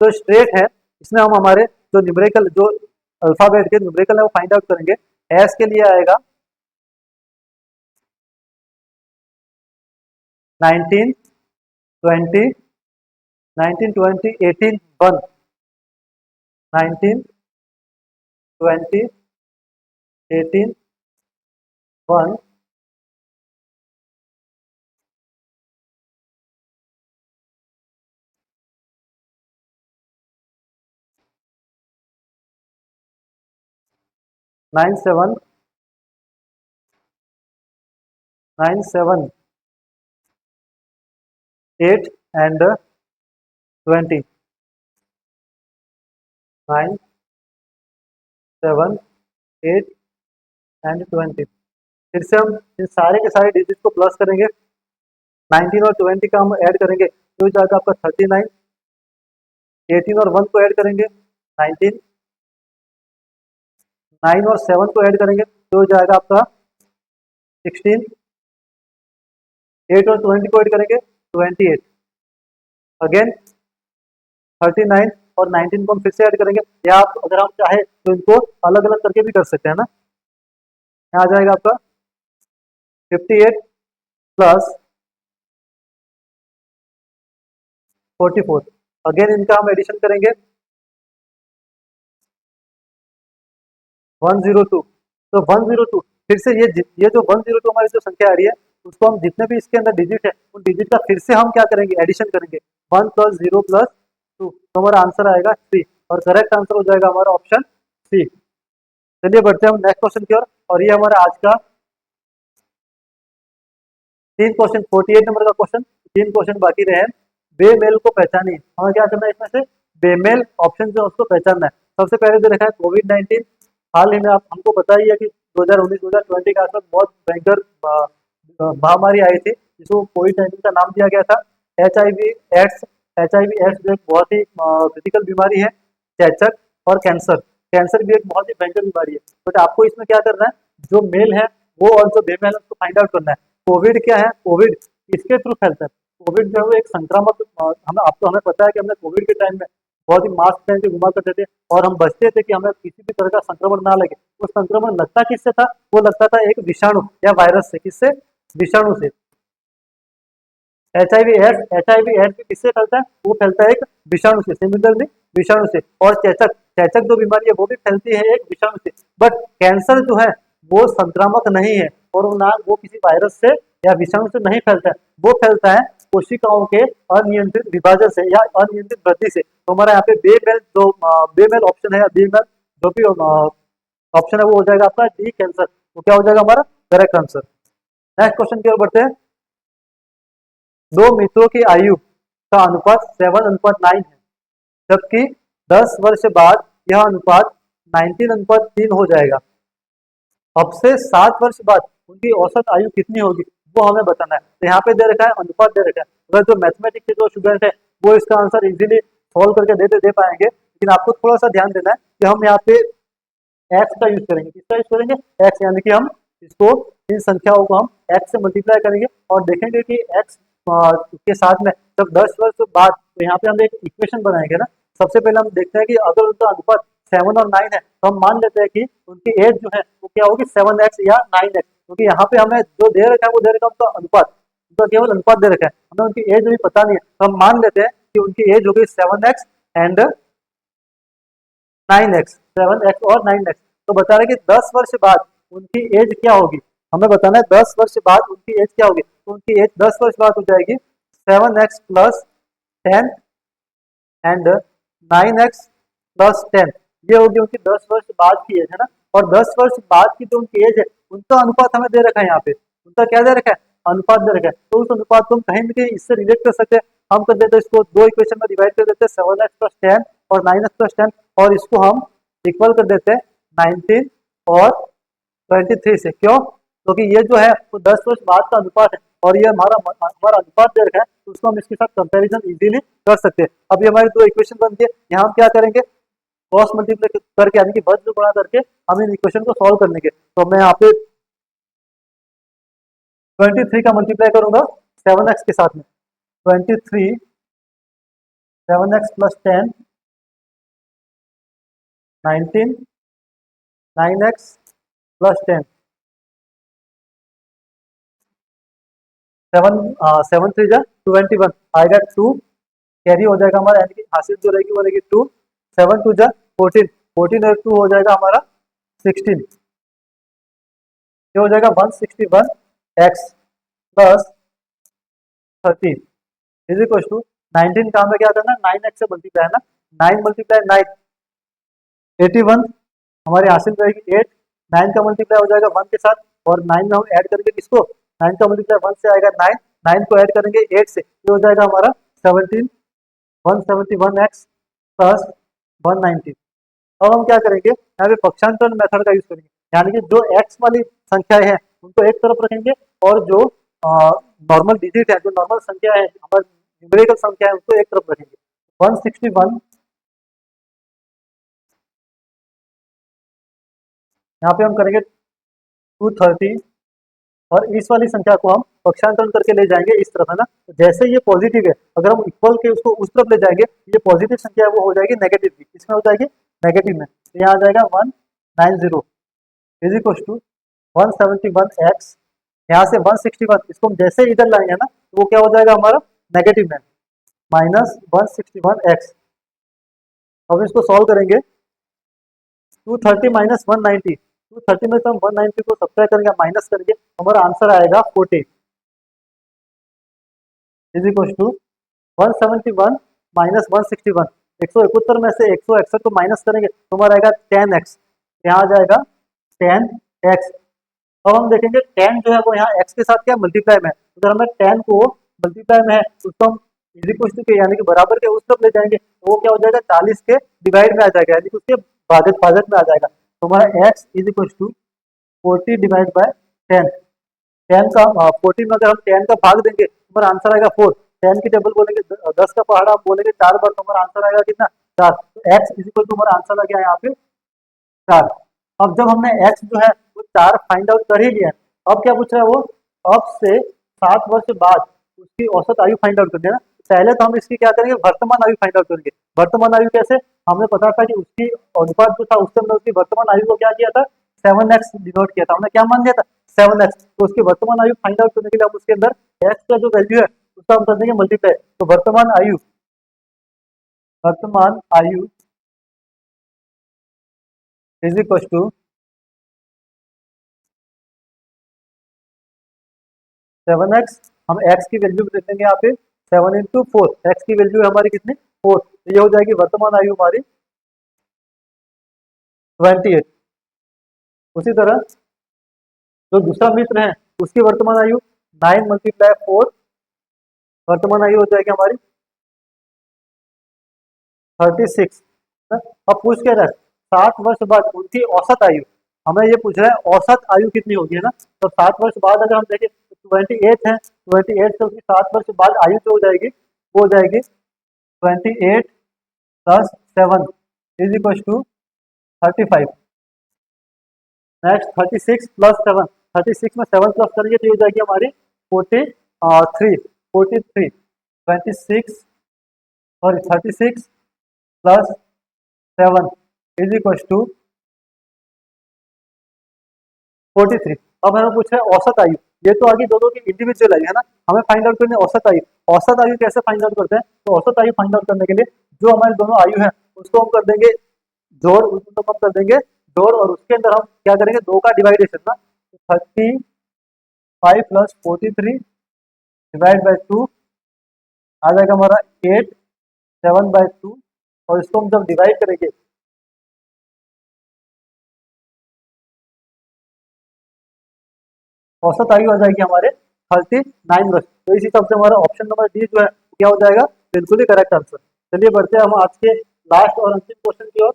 तो स्ट्रेट है। इसमें हम हमारे जो न्यूमेरिकल जो अल्फाबेट के न्यूमेरिकल है वो फाइंड आउट करेंगे। एस के लिए आएगा 19 20, 19 20 18 1, 19 20 18 1, 9 7, 9 7 8 एंड 20, 9 7 8 एंड 20। फिर से हम इन सारे के सारे डिजिट को प्लस करेंगे, 19 और 20 का हम ऐड करेंगे तो हो जाएगा आपका 39, 18 और 1 को ऐड करेंगे 19, 9 और 7 को ऐड करेंगे तो हो जाएगा आपका 16, 8 और 20 को ऐड करेंगे 28, अगेन 39 और 19 को हम फिर से ऐड करेंगे, या आप अगर हम चाहे तो इनको अलग अलग करके भी कर सकते हैं ना। यहाँ आ जाएगा आपका 58 प्लस 44, अगेन इनका हम एडिशन करेंगे 102, तो 102 फिर से ये जो 102 हमारी जो संख्या आ रही है उसको हम जितने भी इसके अंदर डिजिट है उन डिजिट का फिर से हम क्या करेंगे, एडिशन करेंगे, 1 + 0 + 2, तो हमारा आंसर आएगा 3 और करेक्ट आंसर हो जाएगा हमारा ऑप्शन सी। चलिए बढ़ते हैं हम नेक्स्ट क्वेश्चन की ओर, और ये हमारा आज का 3 क्वेश्चन, 48 नंबर का क्वेश्चन, 3 क्वेश्चन बाकी रहे हैं। बेमेल को पहचानिए, हमें क्या करना है इसमें से बेमेल ऑप्शन जो है उसको पहचानना है। सबसे पहले जो रखा है कोविड-19, हाल ही में आप हमको पता ही है कि 2019-2020 के आसपास बहुत भयंकर महामारी आई थी जिसको कोविड-19 का नाम दिया गया था। एचआईवी एड्स, एचआईवी एड्स जो एक बहुत ही क्रिटिकल बीमारी है, चेचक और कैंसर, कैंसर भी एक बहुत ही भयंकर बीमारी है। बट आपको इसमें क्या करना है, जो मेल है वो और जो फीमेल है उसको फाइंड आउट करना है। कोविड क्या है, कोविड किसके थ्रू फैलता है, कोविड जो है वो एक संक्रामक हम आपको हमें पता है कि हमने कोविड के टाइम में बहुत ही मास्क पहन के घुमा करते थे और हम बचते थे कि हमें किसी भी तरह का संक्रमण ना लगे। वो संक्रमण लगता किससे था, वो लगता था एक विषाणु या वायरस से, किससे, विषाणु से। एच आई वी एड्स भी किससे फैलता है, वो फैलता है एक विषाणु से, सिमिलरली विषाणु से। और चेचक, चेचक जो बीमारी है वो भी फैलती है एक विषाणु से। बट कैंसर जो है वो संक्रामक नहीं है और वो ना वो किसी वायरस से या विषाणु से नहीं फैलता है, वो फैलता है कोशिकाओं के अनियंत्रित विभाजन से या अनियंत्रित वृद्धि से। तो हमारा यहाँ पे बेमेल ऑप्शन है या बेमेल जो भी ऑप्शन है वो हो जाएगा आपका डी, कैंसर। वो क्या हो जाएगा हमारा करेक्ट आंसर। नेक्स्ट क्वेश्चन की ओर बढ़ते हैं। दो मित्रों की आयु का अनुपात 7:9 है, जबकि 10 वर्ष बाद यह अनुपात 19:3 हो जाएगा। अब से 7 वर्ष बाद उनकी औसत आयु कितनी होगी वो हमें बताना है। तो यहाँ पे दे रखा है अनुपात दे रखा है, अगर जो मैथमेटिक्स के जो स्टूडेंट है वो इसका आंसर इजीली सॉल्व करके दे पाएंगे, लेकिन आपको थोड़ा सा ध्यान देना है कि हम यहाँ पे एक्स का यूज करेंगे। किसका यूज करेंगे, एक्स, यानी कि हम इसको, इन संख्याओं को हम एक्स से मल्टीप्लाई करेंगे और देखेंगे कि एक्स के साथ में जब 10 वर्ष बाद, तो यहाँ पे हम एक इक्वेशन बनाएंगे ना। सबसे पहले हम देखते हैं कि अगर उनका अनुपात 7 और 9 है तो हम मान लेते हैं कि उनकी एज जो है वो क्या होगी, 7x या 9x, क्योंकि यहाँ पे हमें जो दे रखा है वो दे रखा है उनका अनुपात, उनका केवल अनुपात दे रखा है, हमें उनकी एज अभी पता नहीं है। तो हम मान लेते हैं कि उनकी एज होगी 7x एंड 9x, 7x और 9x। तो बता रहे कि 10 वर्ष बाद उनकी एज क्या होगी, हमें बताना है 10 वर्ष बाद उनकी एज क्या होगी। तो उनकी एज 10 वर्ष बाद हो जाएगी 7x + 10 एंड 9x + 10, ये होगी उनकी 10 वर्ष बाद की एज, है ना। और 10 वर्ष बाद की जो उनकी एज है उनका अनुपात हमें दे रखा है, यहाँ पे उनका क्या दे रखा है, अनुपात दे रखा है। तो उस अनुपात को हम कहीं ना कहीं इससे रिलेट कर सकते हैं। हम कर देते हैं इसको दो इक्वेशन में डिवाइड कर देते हैं, 7x + 10 और 9x + 10, और इसको हम इक्वल कर देते हैं 19 और 23 से। क्यों, क्योंकि ये जो है वो 10 वर्ष बाद का अनुपात है और ये हमारा हमारा अनुपात दे रखा है, तो उसको हम इसके साथ कंपैरिजन इजीली कर सकते हैं। अब ये हमारी दो इक्वेशन बनती है, यहाँ हम क्या करेंगे, क्रॉस मल्टीप्लाई करके, यानी कि वज्र गुणा करके हम इन इक्वेशन को सॉल्व करने के। तो मैं यहाँ पे 23 का मल्टीप्लाई करूंगा 7x के साथ में, 23 7x + 10 19 9x + 10, 7 3 जा 21 आएगा, 2 कैरी हो जाएगा हमारा, यानी कि हासिल जो रहेगी वो रहेगी 2, 7 2 जा 14, 14 और 2 हो जाएगा हमारा 16, ये हो जाएगा 161x + 13 इज इक्वल टू 19 का हमें क्या करना है, 9x से मल्टीप्लाई है ना, 9 × 9 81, हमारी हासिल रहेगी 8, 9 का मल्टीप्लाई हो जाएगा 1 के साथ और 9 में हम ऐड करेंगे किसको, 9 का मल्टीप्लाई 1 से आएगा 9, 9 को ऐड करेंगे 8 से, ये हो जाएगा हमारा 17, 171x + 190। अब हम क्या करेंगे, यहाँ पे पक्षांतरण मेथड का यूज करेंगे, यानी कि जो x वाली संख्याएं हैं उनको एक तरफ रखेंगे और जो नॉर्मल डिजिट है, जो नॉर्मल संख्या है, हमारी न्यूमेरिकल संख्या है, उसको एक तरफ रखेंगे। 161, यहाँ पे हम करेंगे 230 और इस वाली संख्या को हम पक्षांतरण करके ले जाएंगे इस तरफ, है ना। तो जैसे ये पॉजिटिव है, अगर हम इक्वल के उसको उस तरफ ले जाएंगे, ये पॉजिटिव संख्या है वो हो जाएगी नेगेटिव की, इसमें हो जाएगी नेगेटिव में, तो यहाँ आ जाएगा 190 इज इक्वल टू 171x, यहाँ से 161, इसको हम जैसे इधर लाएंगे ना तो वो क्या हो जाएगा हमारा नेगेटिव में, -161x। अब इसको सॉल्व करेंगे 230 माइनस 190, 230 में से हम 190 को सब्ट्रैक्ट करेंगे, माइनस करेंगे, हमारा आंसर आएगा 40 इज इक्वल टू 171 माइनस 161। 171 में से 161 को माइनस करेंगे तो हमारा आएगा 10x, यहाँ आ जाएगा 10x। अब हम देखेंगे 10 जो है वो यहाँ x के साथ क्या मल्टीप्लाई में है, अगर हमें 10 को मल्टीप्लाई में है तो उसको हम इज इक्वल टू के यानी कि बराबर के उस तरफ ले जाएंगे तो वो क्या हो जाएगा 40 के डिवाइड में आ जाएगा, यानी कि उसके भाजक में आ जाएगा। तो हमारा x is equal to 40 divide by 10, 10 का 40 में अगर हम 10 का भाग देंगे तो हमारा आंसर आएगा 4, 10 की टेबल बोलेंगे 10 का पहाड़ा आप बोलेंगे 4 बार तो हमारा आंसर आएगा कितना 4। तो x इज इक्वल टू हमारा आंसर आ गया यहाँ पे 4। अब जब हमने x जो है वो 4 फाइंड आउट कर ही लिया, अब क्या पूछ रहा है वो, अब से 7 वर्ष बाद उसकी औसत आयु फाइंड आउट करनी है ना। पहले तो हम इसकी क्या करेंगे, वर्तमान आयु फाइंड आउट करेंगे। वर्तमान आयु कैसे, हमें पता था कि उसकी अनुपात जो था उससे हमने उसकी वर्तमान आयु को क्या किया था 7x डिनोट किया था, हमने क्या मान लिया था 7x। तो उसकी वर्तमान आयु फाइंड आउट करने के लिए हम उसके अंदर x का जो वैल्यू है उसका हम कर देंगे मल्टीप्लाई। तो वर्तमान आयु इज इक्वल टू 7x, हम x की वैल्यू भी देखेंगे यहाँ पे 7 इंटू 4, एक्स की वैल्यू है हमारी कितनी 4, तो ये हो जाएगी वर्तमान आयु हमारी 28। उसी तरह जो दूसरा मित्र है उसकी वर्तमान आयु 9 मल्टीप्लाई 4, वर्तमान आयु हो जाएगी हमारी 36। अब पूछ के रहे 7 वर्ष बाद उनकी औसत आयु, हमें ये पूछ रहा है औसत आयु कितनी होगी है ना। तो 7 वर्ष बाद अगर हम देखें 28 है, 28 से उसकी 7 वर्ष बाद आयु जो हो जाएगी वो हो जाएगी 28 plus 7 is equal to 35। Next 36 plus 7, 36 में 7 प्लस करेंगे तो ये हो जाएगी हमारी 43 26 और 36 प्लस 7 इज इक्वल टू 43। अब हमें पूछ रहे हैं औसत आयु, ये तो आगे दोनों की इंडिविजुअल आयु है ना, हमें फाइंड आउट करनी है औसत आयु। औसत आयु कैसे फाइंड आउट करते हैं, तो औसत आयु फाइंड आउट करने के लिए जो हमारे दोनों आयु है उसको हम कर देंगे जोड़, उसको हम कर देंगे जोड़ और उसके अंदर हम क्या करेंगे 2 का डिवाइडेशन ना, 35 प्लस 43 डिवाइड बाई 2 आ जाएगा हमारा 8 7/2 और इसको हम जब डिवाइड करेंगे औसत आयु आ जाएगी हमारे 39 वर्ष। तो इस हिसाब से हमारा ऑप्शन नंबर डी जो है क्या हो जाएगा, बिल्कुल ही करेक्ट आंसर। चलिए बढ़ते हैं हम आज के लास्ट और अंतिम क्वेश्चन की ओर।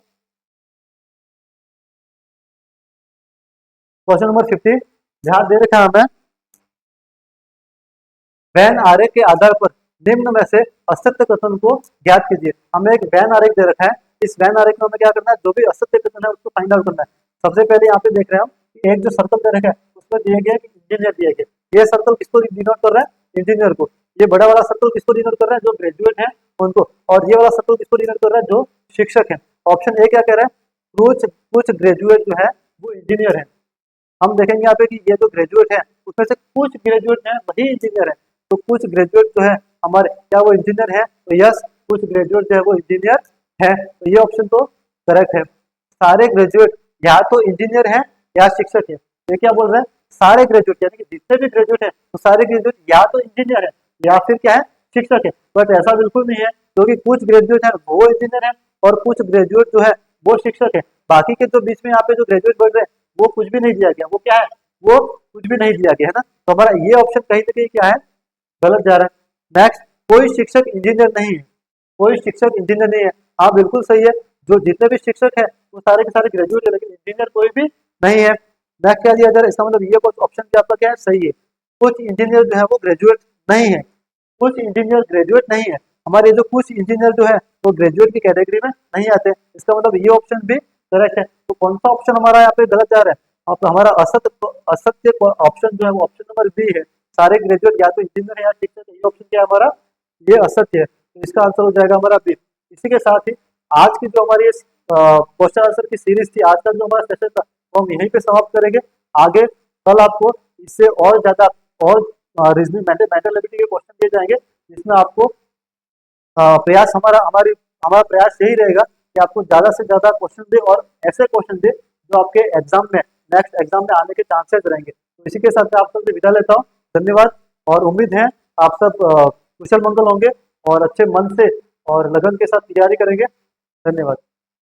क्वेश्चन नंबर 50 ध्यान दे रखा है हमें, वैन आरेख के आधार पर निम्न में से असत्य कथन को ज्ञात कीजिए। हमें एक वैन आरेख दे रखा है, इस वैन आरेख में हमें क्या करना है, जो भी असत्य कथन है उसको फाइंड आउट करना है। सबसे पहले यहाँ पे देख रहे हैं हम कि एक जो सर्कल दे रखा है उसमें दिया गया कि इंजीनियर दिया गया, ये सर्कल किसको डिनोट कर रहा है, इंजीनियर को। ये बड़ा वाला सर्कल किसको डिनोट कर रहा है, जो ग्रेजुएट है उनको, और ये वाला सर्कल किसको डिनोट कर रहा है, जो शिक्षक है। ऑप्शन ए क्या कह रहा है, कुछ कुछ ग्रेजुएट जो है वो इंजीनियर है। हम देखेंगे यहाँ पे कि ये जो ग्रेजुएट है उसमें से कुछ ग्रेजुएट है वही इंजीनियर है, तो कुछ ग्रेजुएट जो है हमारे क्या वो इंजीनियर है, तो यस कुछ ग्रेजुएट जो है वो इंजीनियर है, तो ये ऑप्शन तो करेक्ट है। सारे ग्रेजुएट या तो इंजीनियर है या शिक्षक है, ये क्या बोल रहे हैं सारे ग्रेजुएट, यानी कि जितने भी ग्रेजुएट है तो सारे ग्रेजुएट या तो इंजीनियर है या फिर क्या है शिक्षक है। बट ऐसा बिल्कुल नहीं है, क्योंकि कुछ ग्रेजुएट है वो इंजीनियर है और कुछ ग्रेजुएट जो है वो शिक्षक है। बाकी के जो बीच में यहाँ पे जो ग्रेजुएट बढ़ रहे हैं वो कुछ भी नहीं दिया गया, वो क्या है वो कुछ भी नहीं दिया गया है ना। तो हमारा ये ऑप्शन कहीं ना कहीं क्या है गलत जा रहा है। नेक्स्ट, कोई शिक्षक इंजीनियर नहीं है, कोई शिक्षक इंजीनियर नहीं है, हाँ बिल्कुल सही है, जो जितने भी शिक्षक है वो सारे के सारे ग्रेजुएट है, लेकिन इंजीनियर कोई भी नहीं है। नेक्स्ट क्या दिया जा रहा है, इसका मतलब ये ऑप्शन क्या आपका क्या है सही है, कुछ इंजीनियर जो है वो ग्रेजुएट नहीं है, कुछ इंजीनियर ग्रेजुएट नहीं है। हमारे जो कुछ इंजीनियर जो है वो ग्रेजुएट की कैटेगरी में नहीं आते, इसका मतलब ये ऑप्शन भी करेक्ट है। तो कौन सा ऑप्शन हमारा यहाँ पे गलत जा रहा है, अब हमारा असत्य ऑप्शन जो है वो ऑप्शन नंबर बी है, सारे ग्रेजुएट या तो इंजीनियर है या शिक्षक है, ये ऑप्शन क्या है हमारा, ये असत्य है, तो इसका आंसर हो जाएगा हमारा बी। इसी के साथ ही आज की जो हमारी क्वेश्चन आंसर की सीरीज थी, आज का जो हमारा सेशन था वो हम यहीं पे समाप्त करेंगे। आगे कल आपको इससे और ज्यादा और रीजनिंग मेंटलिटी के क्वेश्चन दिए जाएंगे, जिसमें आपको प्रयास हमारा प्रयास यही रहेगा कि आपको ज़्यादा से ज़्यादा क्वेश्चन दे और ऐसे क्वेश्चन दे जो आपके एग्जाम में नेक्स्ट एग्जाम में आने के चांसेस रहेंगे। तो इसी के साथ मैं आप सबसे विदा लेता हूँ। धन्यवाद और उम्मीद है आप सब कुशल मंगल होंगे और अच्छे मन से और लगन के साथ तैयारी करेंगे। धन्यवाद।